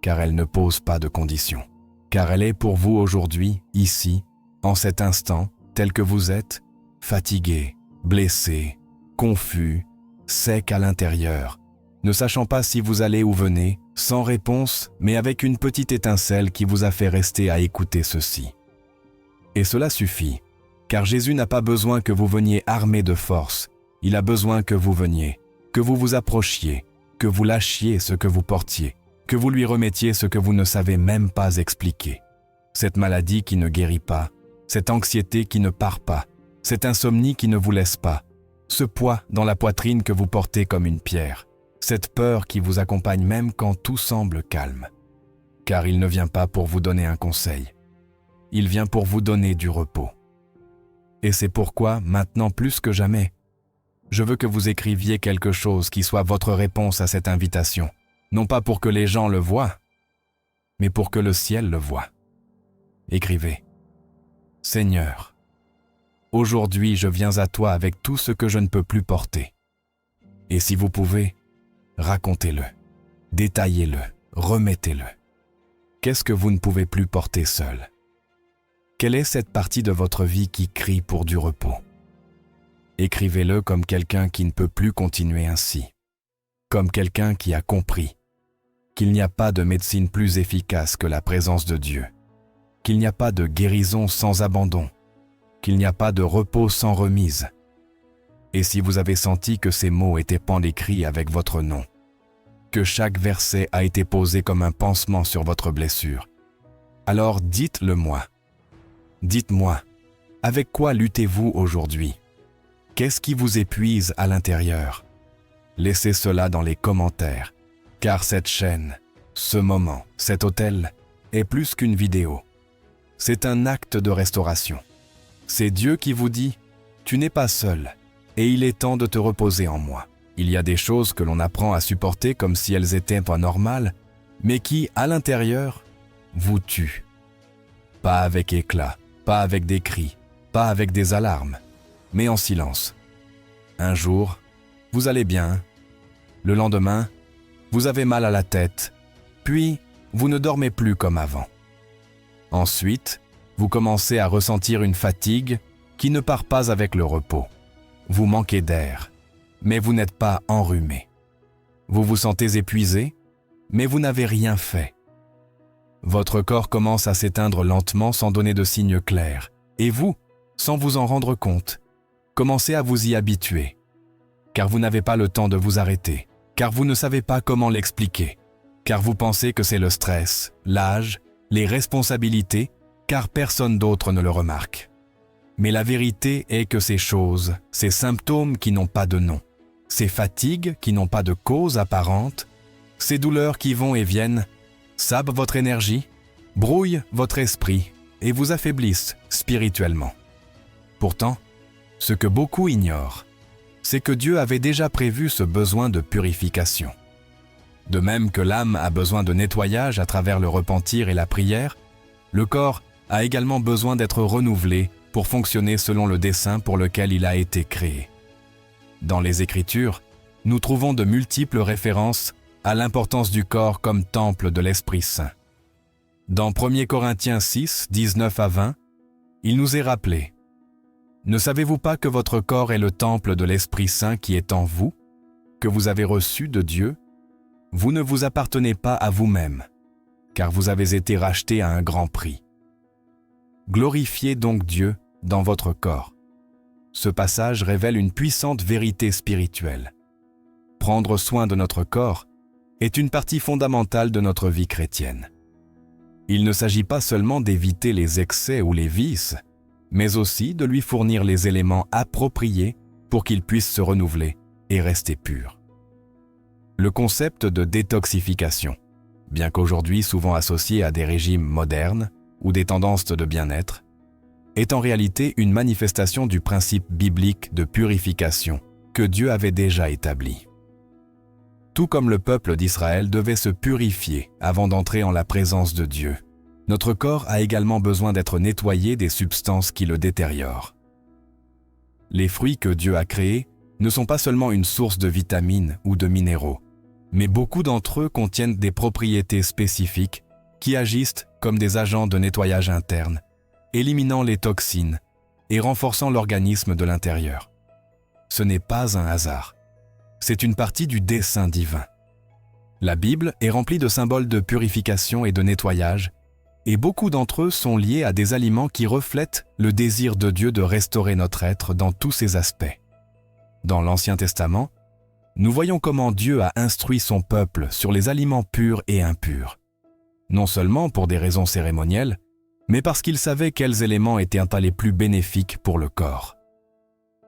car elle ne pose pas de conditions, car elle est pour vous aujourd'hui, ici, en cet instant, tel que vous êtes, fatigué, blessé, confus, sec à l'intérieur, ne sachant pas si vous allez ou venez, sans réponse, mais avec une petite étincelle qui vous a fait rester à écouter ceci. Et cela suffit, car Jésus n'a pas besoin que vous veniez armé de force, il a besoin que vous veniez, que vous vous approchiez, que vous lâchiez ce que vous portiez, que vous lui remettiez ce que vous ne savez même pas expliquer. Cette maladie qui ne guérit pas, cette anxiété qui ne part pas, cette insomnie qui ne vous laisse pas, ce poids dans la poitrine que vous portez comme une pierre, cette peur qui vous accompagne même quand tout semble calme. Car il ne vient pas pour vous donner un conseil, il vient pour vous donner du repos. Et c'est pourquoi, maintenant plus que jamais, je veux que vous écriviez quelque chose qui soit votre réponse à cette invitation, non pas pour que les gens le voient, mais pour que le ciel le voie. Écrivez : Seigneur, aujourd'hui je viens à toi avec tout ce que je ne peux plus porter. Et si vous pouvez, racontez-le, détaillez-le, remettez-le. Qu'est-ce que vous ne pouvez plus porter seul ? Quelle est cette partie de votre vie qui crie pour du repos ? Écrivez-le comme quelqu'un qui ne peut plus continuer ainsi, comme quelqu'un qui a compris qu'il n'y a pas de médecine plus efficace que la présence de Dieu, qu'il n'y a pas de guérison sans abandon, qu'il n'y a pas de repos sans remise. Et si vous avez senti que ces mots étaient pandécrits avec votre nom, que chaque verset a été posé comme un pansement sur votre blessure, alors dites-le-moi. Dites-moi, avec quoi luttez-vous aujourd'hui ? Qu'est-ce qui vous épuise à l'intérieur ? Laissez cela dans les commentaires, car cette chaîne, ce moment, cet hôtel, est plus qu'une vidéo. C'est un acte de restauration. C'est Dieu qui vous dit « Tu n'es pas seul, et il est temps de te reposer en moi ». Il y a des choses que l'on apprend à supporter comme si elles étaient pas normales, mais qui, à l'intérieur, vous tuent. Pas avec éclat, pas avec des cris, pas avec des alarmes, mais en silence. Un jour, vous allez bien. Le lendemain, vous avez mal à la tête. Puis, vous ne dormez plus comme avant. Ensuite, vous commencez à ressentir une fatigue qui ne part pas avec le repos. Vous manquez d'air, mais vous n'êtes pas enrhumé. Vous vous sentez épuisé, mais vous n'avez rien fait. Votre corps commence à s'éteindre lentement sans donner de signes clairs. Et vous, sans vous en rendre compte, commencez à vous y habituer. Car vous n'avez pas le temps de vous arrêter, car vous ne savez pas comment l'expliquer, car vous pensez que c'est le stress, l'âge, les responsabilités, car personne d'autre ne le remarque. Mais la vérité est que ces choses, ces symptômes qui n'ont pas de nom, ces fatigues qui n'ont pas de cause apparente, ces douleurs qui vont et viennent, sapent votre énergie, brouillent votre esprit et vous affaiblissent spirituellement. Pourtant, ce que beaucoup ignorent, c'est que Dieu avait déjà prévu ce besoin de purification. De même que l'âme a besoin de nettoyage à travers le repentir et la prière, le corps a également besoin d'être renouvelé pour fonctionner selon le dessein pour lequel il a été créé. Dans les Écritures, nous trouvons de multiples références à l'importance du corps comme temple de l'Esprit Saint. Dans 1 Corinthiens 6, 19 à 20, il nous est rappelé : « Ne savez-vous pas que votre corps est le temple de l'Esprit Saint qui est en vous, que vous avez reçu de Dieu ? Vous ne vous appartenez pas à vous-même, car vous avez été rachetés à un grand prix. Glorifiez donc Dieu dans votre corps. » Ce passage révèle une puissante vérité spirituelle. Prendre soin de notre corps est une partie fondamentale de notre vie chrétienne. Il ne s'agit pas seulement d'éviter les excès ou les vices, mais aussi de lui fournir les éléments appropriés pour qu'il puisse se renouveler et rester pur. Le concept de détoxification, bien qu'aujourd'hui souvent associé à des régimes modernes ou des tendances de bien-être, est en réalité une manifestation du principe biblique de purification que Dieu avait déjà établi. Tout comme le peuple d'Israël devait se purifier avant d'entrer en la présence de Dieu, notre corps a également besoin d'être nettoyé des substances qui le détériorent. Les fruits que Dieu a créés ne sont pas seulement une source de vitamines ou de minéraux, mais beaucoup d'entre eux contiennent des propriétés spécifiques qui agissent comme des agents de nettoyage interne, éliminant les toxines et renforçant l'organisme de l'intérieur. Ce n'est pas un hasard. C'est une partie du dessein divin. La Bible est remplie de symboles de purification et de nettoyage, et beaucoup d'entre eux sont liés à des aliments qui reflètent le désir de Dieu de restaurer notre être dans tous ses aspects. Dans l'Ancien Testament, nous voyons comment Dieu a instruit son peuple sur les aliments purs et impurs, non seulement pour des raisons cérémonielles, mais parce qu'il savait quels éléments étaient les plus bénéfiques pour le corps.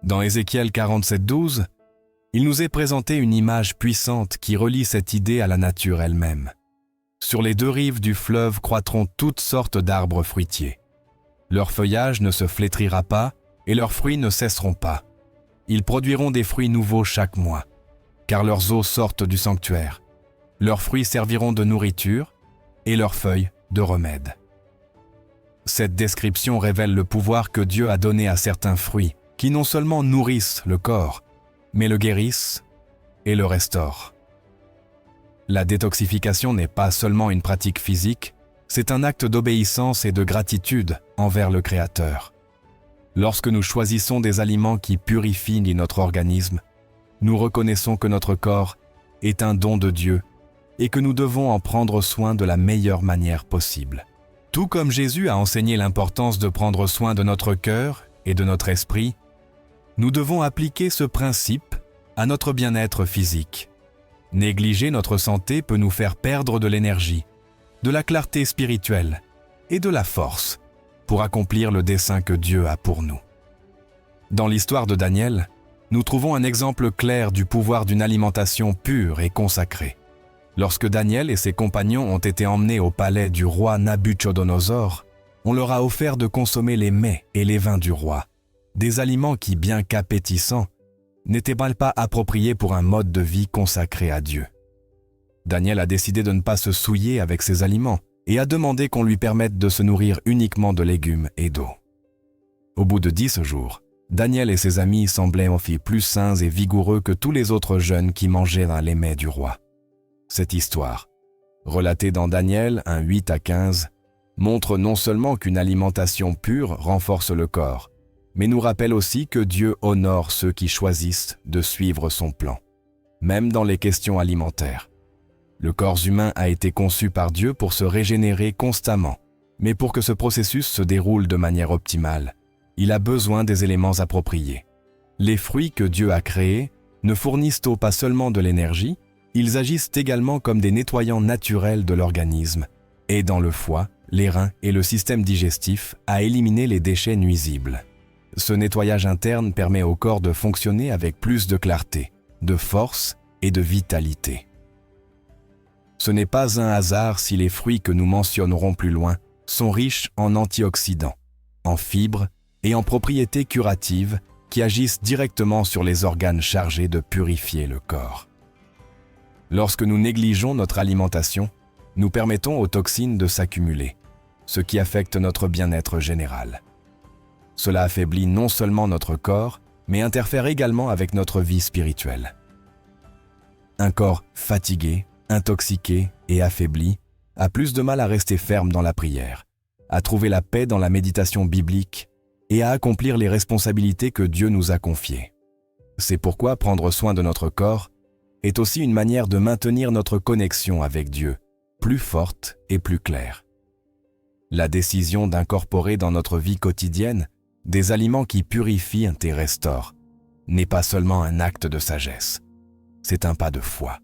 Dans Ézéchiel 47, 12, Il nous est présenté une image puissante qui relie cette idée à la nature elle-même. Sur les deux rives du fleuve croîtront toutes sortes d'arbres fruitiers. Leur feuillage ne se flétrira pas et leurs fruits ne cesseront pas. Ils produiront des fruits nouveaux chaque mois, car leurs eaux sortent du sanctuaire. Leurs fruits serviront de nourriture et leurs feuilles de remède. Cette description révèle le pouvoir que Dieu a donné à certains fruits qui non seulement nourrissent le corps, mais le guérissent et le restaurent. La détoxification n'est pas seulement une pratique physique, c'est un acte d'obéissance et de gratitude envers le Créateur. Lorsque nous choisissons des aliments qui purifient notre organisme, nous reconnaissons que notre corps est un don de Dieu et que nous devons en prendre soin de la meilleure manière possible. Tout comme Jésus a enseigné l'importance de prendre soin de notre cœur et de notre esprit, nous devons appliquer ce principe à notre bien-être physique. Négliger notre santé peut nous faire perdre de l'énergie, de la clarté spirituelle et de la force pour accomplir le dessein que Dieu a pour nous. Dans l'histoire de Daniel, nous trouvons un exemple clair du pouvoir d'une alimentation pure et consacrée. Lorsque Daniel et ses compagnons ont été emmenés au palais du roi Nabuchodonosor, on leur a offert de consommer les mets et les vins du roi, des aliments qui, bien qu'appétissants, n'étaient pas appropriés pour un mode de vie consacré à Dieu. Daniel a décidé de ne pas se souiller avec ces aliments et a demandé qu'on lui permette de se nourrir uniquement de légumes et d'eau. Au bout de 10 jours, Daniel et ses amis semblaient en fait plus sains et vigoureux que tous les autres jeunes qui mangeaient dans les mets du roi. Cette histoire, relatée dans Daniel 1:8-15, montre non seulement qu'une alimentation pure renforce le corps, mais nous rappelle aussi que Dieu honore ceux qui choisissent de suivre son plan, même dans les questions alimentaires. Le corps humain a été conçu par Dieu pour se régénérer constamment, mais pour que ce processus se déroule de manière optimale, il a besoin des éléments appropriés. Les fruits que Dieu a créés ne fournissent pas seulement de l'énergie, ils agissent également comme des nettoyants naturels de l'organisme, aidant le foie, les reins et le système digestif à éliminer les déchets nuisibles. Ce nettoyage interne permet au corps de fonctionner avec plus de clarté, de force et de vitalité. Ce n'est pas un hasard si les fruits que nous mentionnerons plus loin sont riches en antioxydants, en fibres et en propriétés curatives qui agissent directement sur les organes chargés de purifier le corps. Lorsque nous négligeons notre alimentation, nous permettons aux toxines de s'accumuler, ce qui affecte notre bien-être général. Cela affaiblit non seulement notre corps, mais interfère également avec notre vie spirituelle. Un corps fatigué, intoxiqué et affaibli a plus de mal à rester ferme dans la prière, à trouver la paix dans la méditation biblique et à accomplir les responsabilités que Dieu nous a confiées. C'est pourquoi prendre soin de notre corps est aussi une manière de maintenir notre connexion avec Dieu, plus forte et plus claire. La décision d'incorporer dans notre vie quotidienne des aliments qui purifient et restaurent n'est pas seulement un acte de sagesse, c'est un pas de foi.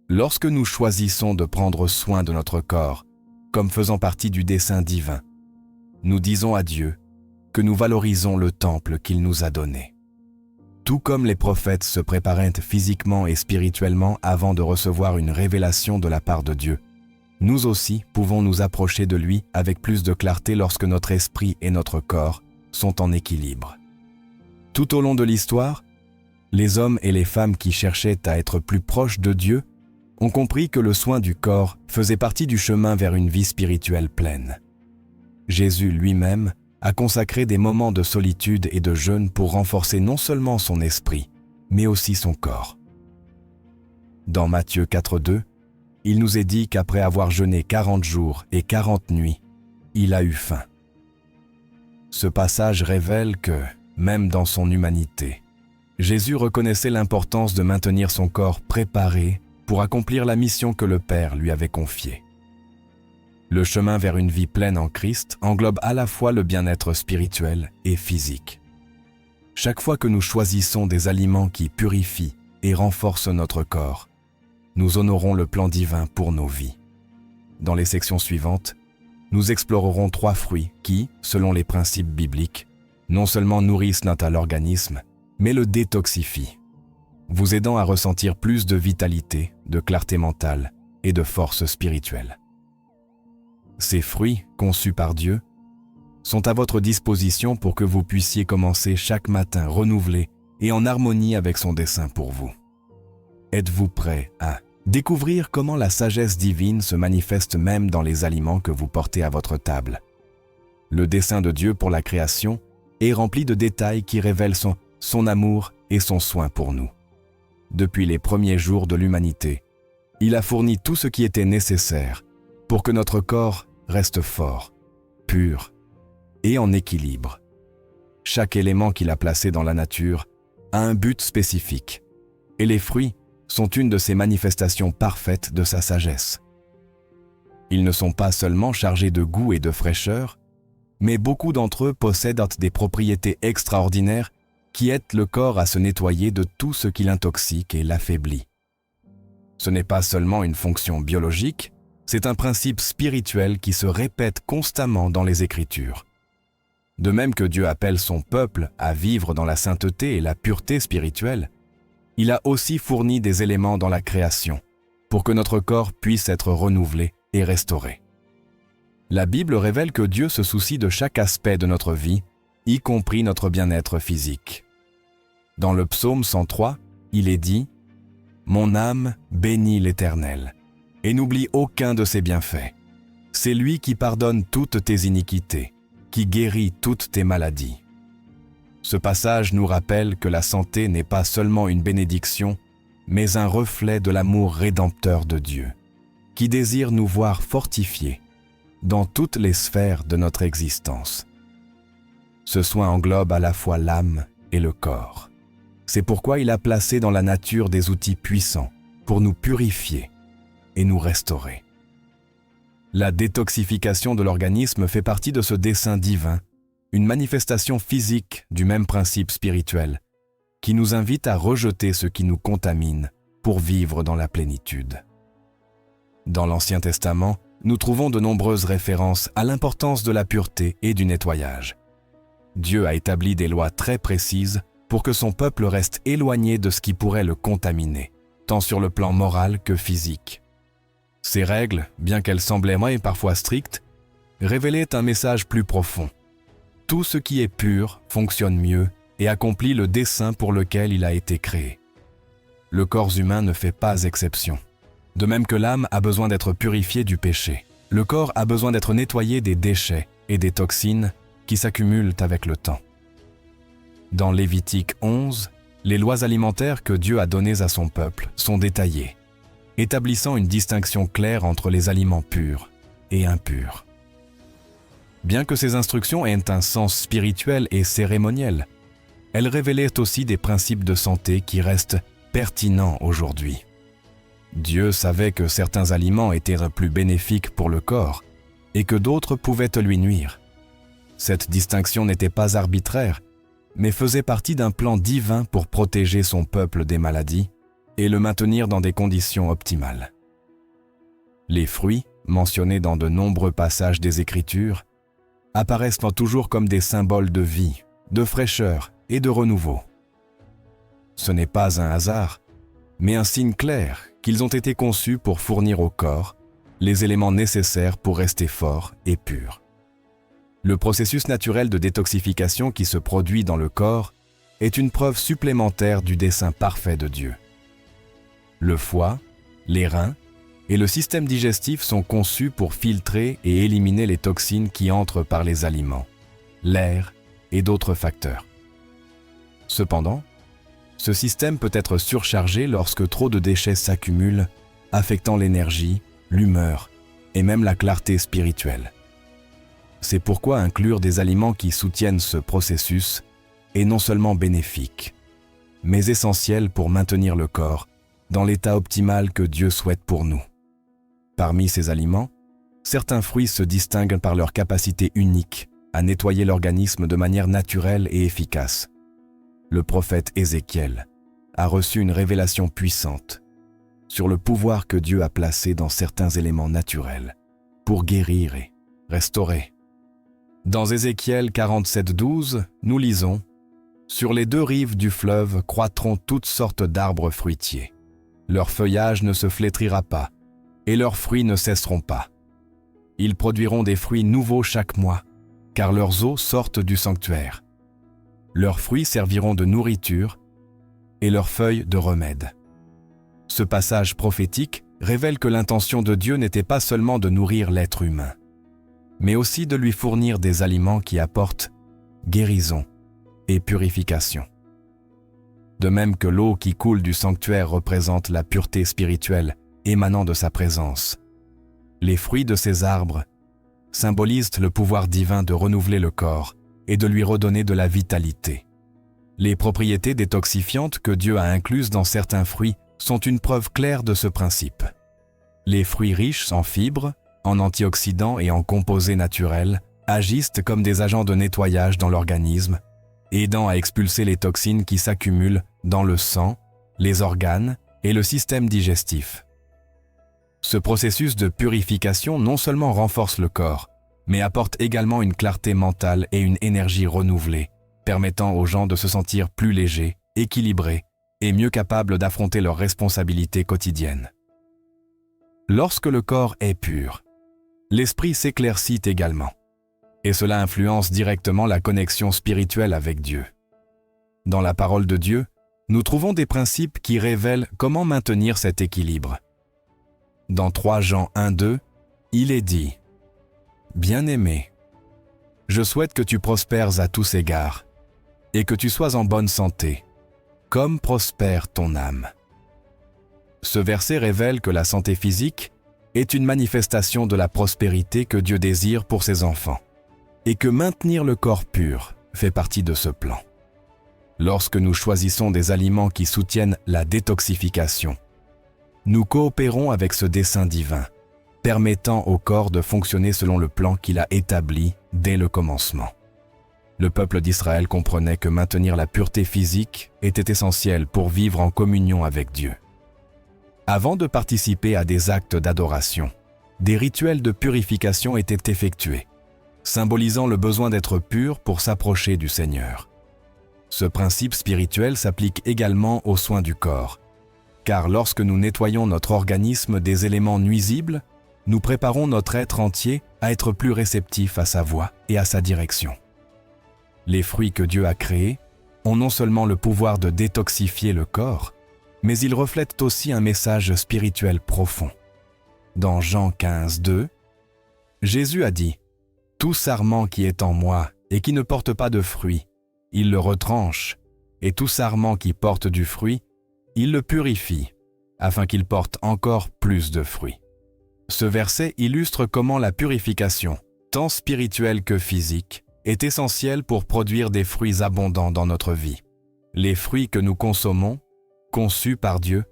Lorsque nous choisissons de prendre soin de notre corps comme faisant partie du dessein divin, nous disons à Dieu que nous valorisons le temple qu'il nous a donné. Tout comme les prophètes se préparaient physiquement et spirituellement avant de recevoir une révélation de la part de Dieu, nous aussi pouvons nous approcher de lui avec plus de clarté lorsque notre esprit et notre corps sont en équilibre. Tout au long de l'histoire, les hommes et les femmes qui cherchaient à être plus proches de Dieu ont compris que le soin du corps faisait partie du chemin vers une vie spirituelle pleine. Jésus lui-même a consacré des moments de solitude et de jeûne pour renforcer non seulement son esprit, mais aussi son corps. Dans Matthieu 4:2, il nous est dit qu'après avoir jeûné 40 jours et 40 nuits, il a eu faim. Ce passage révèle que, même dans son humanité, Jésus reconnaissait l'importance de maintenir son corps préparé pour accomplir la mission que le Père lui avait confiée. Le chemin vers une vie pleine en Christ englobe à la fois le bien-être spirituel et physique. Chaque fois que nous choisissons des aliments qui purifient et renforcent notre corps, nous honorons le plan divin pour nos vies. Dans les sections suivantes, nous explorerons 3 fruits qui, selon les principes bibliques, non seulement nourrissent notre organisme, mais le détoxifient. vous aidant à ressentir plus de vitalité, de clarté mentale et de force spirituelle. Ces fruits, conçus par Dieu, sont à votre disposition pour que vous puissiez commencer chaque matin renouvelé et en harmonie avec son dessein pour vous. Êtes-vous prêt à découvrir comment la sagesse divine se manifeste même dans les aliments que vous portez à votre table? Le dessein de Dieu pour la création est rempli de détails qui révèlent son amour et son soin pour nous. Depuis les premiers jours de l'humanité, il a fourni tout ce qui était nécessaire pour que notre corps reste fort, pur et en équilibre. Chaque élément qu'il a placé dans la nature a un but spécifique, et les fruits sont une de ces manifestations parfaites de sa sagesse. Ils ne sont pas seulement chargés de goût et de fraîcheur, mais beaucoup d'entre eux possèdent des propriétés extraordinaires qui aident le corps à se nettoyer de tout ce qui l'intoxique et l'affaiblit. Ce n'est pas seulement une fonction biologique, c'est un principe spirituel qui se répète constamment dans les Écritures. De même que Dieu appelle son peuple à vivre dans la sainteté et la pureté spirituelle, il a aussi fourni des éléments dans la création pour que notre corps puisse être renouvelé et restauré. La Bible révèle que Dieu se soucie de chaque aspect de notre vie, y compris notre bien-être physique. Dans le psaume 103, il est dit « Mon âme bénit l'Éternel, et n'oublie aucun de ses bienfaits. C'est lui qui pardonne toutes tes iniquités, qui guérit toutes tes maladies. » Ce passage nous rappelle que la santé n'est pas seulement une bénédiction, mais un reflet de l'amour rédempteur de Dieu, qui désire nous voir fortifiés dans toutes les sphères de notre existence. Ce soin englobe à la fois l'âme et le corps. C'est pourquoi il a placé dans la nature des outils puissants pour nous purifier et nous restaurer. La détoxification de l'organisme fait partie de ce dessein divin, une manifestation physique du même principe spirituel, qui nous invite à rejeter ce qui nous contamine pour vivre dans la plénitude. Dans l'Ancien Testament, nous trouvons de nombreuses références à l'importance de la pureté et du nettoyage. Dieu a établi des lois très précises pour que son peuple reste éloigné de ce qui pourrait le contaminer, tant sur le plan moral que physique. Ces règles, bien qu'elles semblaient parfois strictes, révélaient un message plus profond. Tout ce qui est pur fonctionne mieux et accomplit le dessein pour lequel il a été créé. Le corps humain ne fait pas exception. De même que l'âme a besoin d'être purifiée du péché, le corps a besoin d'être nettoyé des déchets et des toxines qui s'accumulent avec le temps. Dans Lévitique 11, les lois alimentaires que Dieu a données à son peuple sont détaillées, établissant une distinction claire entre les aliments purs et impurs. Bien que ces instructions aient un sens spirituel et cérémoniel, elles révélaient aussi des principes de santé qui restent pertinents aujourd'hui. Dieu savait que certains aliments étaient plus bénéfiques pour le corps et que d'autres pouvaient lui nuire. Cette distinction n'était pas arbitraire, mais faisait partie d'un plan divin pour protéger son peuple des maladies et le maintenir dans des conditions optimales. Les fruits, mentionnés dans de nombreux passages des Écritures, apparaissent toujours comme des symboles de vie, de fraîcheur et de renouveau. Ce n'est pas un hasard, mais un signe clair qu'ils ont été conçus pour fournir au corps les éléments nécessaires pour rester fort et pur. Le processus naturel de détoxification qui se produit dans le corps est une preuve supplémentaire du dessein parfait de Dieu. Le foie, les reins et le système digestif sont conçus pour filtrer et éliminer les toxines qui entrent par les aliments, l'air et d'autres facteurs. Cependant, ce système peut être surchargé lorsque trop de déchets s'accumulent, affectant l'énergie, l'humeur et même la clarté spirituelle. C'est pourquoi inclure des aliments qui soutiennent ce processus est non seulement bénéfique, mais essentiel pour maintenir le corps dans l'état optimal que Dieu souhaite pour nous. Parmi ces aliments, certains fruits se distinguent par leur capacité unique à nettoyer l'organisme de manière naturelle et efficace. Le prophète Ézéchiel a reçu une révélation puissante sur le pouvoir que Dieu a placé dans certains éléments naturels pour guérir et restaurer. Dans Ézéchiel 47:12, nous lisons « Sur les deux rives du fleuve croîtront toutes sortes d'arbres fruitiers. Leur feuillage ne se flétrira pas, et leurs fruits ne cesseront pas. Ils produiront des fruits nouveaux chaque mois, car leurs eaux sortent du sanctuaire. Leurs fruits serviront de nourriture, et leurs feuilles de remède. Ce passage prophétique révèle que l'intention de Dieu n'était pas seulement de nourrir l'être humain, mais aussi de lui fournir des aliments qui apportent guérison et purification. De même que l'eau qui coule du sanctuaire représente la pureté spirituelle émanant de sa présence, les fruits de ces arbres symbolisent le pouvoir divin de renouveler le corps et de lui redonner de la vitalité. Les propriétés détoxifiantes que Dieu a incluses dans certains fruits sont une preuve claire de ce principe. Les fruits riches en fibres, en antioxydants et en composés naturels agissent comme des agents de nettoyage dans l'organisme, aidant à expulser les toxines qui s'accumulent dans le sang, les organes et le système digestif. Ce processus de purification non seulement renforce le corps, mais apporte également une clarté mentale et une énergie renouvelée, permettant aux gens de se sentir plus légers, équilibrés et mieux capables d'affronter leurs responsabilités quotidiennes. Lorsque le corps est pur, l'esprit s'éclaircit également, et cela influence directement la connexion spirituelle avec Dieu. Dans la parole de Dieu, nous trouvons des principes qui révèlent comment maintenir cet équilibre. Dans 3 Jean 1:2, il est dit « Bien-aimé, je souhaite que tu prospères à tous égards et que tu sois en bonne santé, comme prospère ton âme. » Ce verset révèle que la santé physique est une manifestation de la prospérité que Dieu désire pour ses enfants, et que maintenir le corps pur fait partie de ce plan. Lorsque nous choisissons des aliments qui soutiennent la détoxification, nous coopérons avec ce dessein divin, permettant au corps de fonctionner selon le plan qu'il a établi dès le commencement. Le peuple d'Israël comprenait que maintenir la pureté physique était essentiel pour vivre en communion avec Dieu. Avant de participer à des actes d'adoration, des rituels de purification étaient effectués, symbolisant le besoin d'être pur pour s'approcher du Seigneur. Ce principe spirituel s'applique également aux soins du corps, car lorsque nous nettoyons notre organisme des éléments nuisibles, nous préparons notre être entier à être plus réceptif à sa voix et à sa direction. Les fruits que Dieu a créés ont non seulement le pouvoir de détoxifier le corps, mais ils reflètent aussi un message spirituel profond. Dans Jean 15:2, Jésus a dit « Tout sarment qui est en moi et qui ne porte pas de fruit, il le retranche, et tout sarment qui porte du fruit, il le purifie, afin qu'il porte encore plus de fruits. » Ce verset illustre comment la purification, tant spirituelle que physique, est essentielle pour produire des fruits abondants dans notre vie. Les fruits que nous consommons, conçus par Dieu,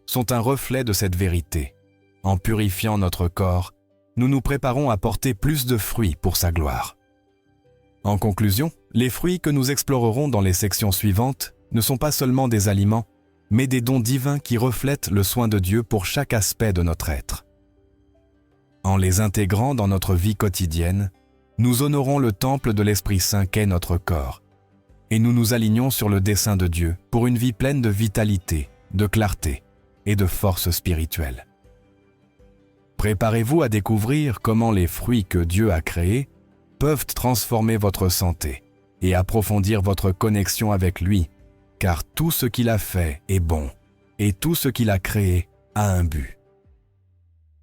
sont un reflet de cette vérité. En purifiant notre corps, nous nous préparons à porter plus de fruits pour sa gloire. En conclusion, les fruits que nous explorerons dans les sections suivantes ne sont pas seulement des aliments, mais des dons divins qui reflètent le soin de Dieu pour chaque aspect de notre être. En les intégrant dans notre vie quotidienne, nous honorons le temple de l'Esprit Saint qu'est notre corps, et nous nous alignons sur le dessein de Dieu pour une vie pleine de vitalité, de clarté et de force spirituelle. Préparez-vous à découvrir comment les fruits que Dieu a créés peuvent transformer votre santé et approfondir votre connexion avec lui, car tout ce qu'il a fait est bon, et tout ce qu'il a créé a un but.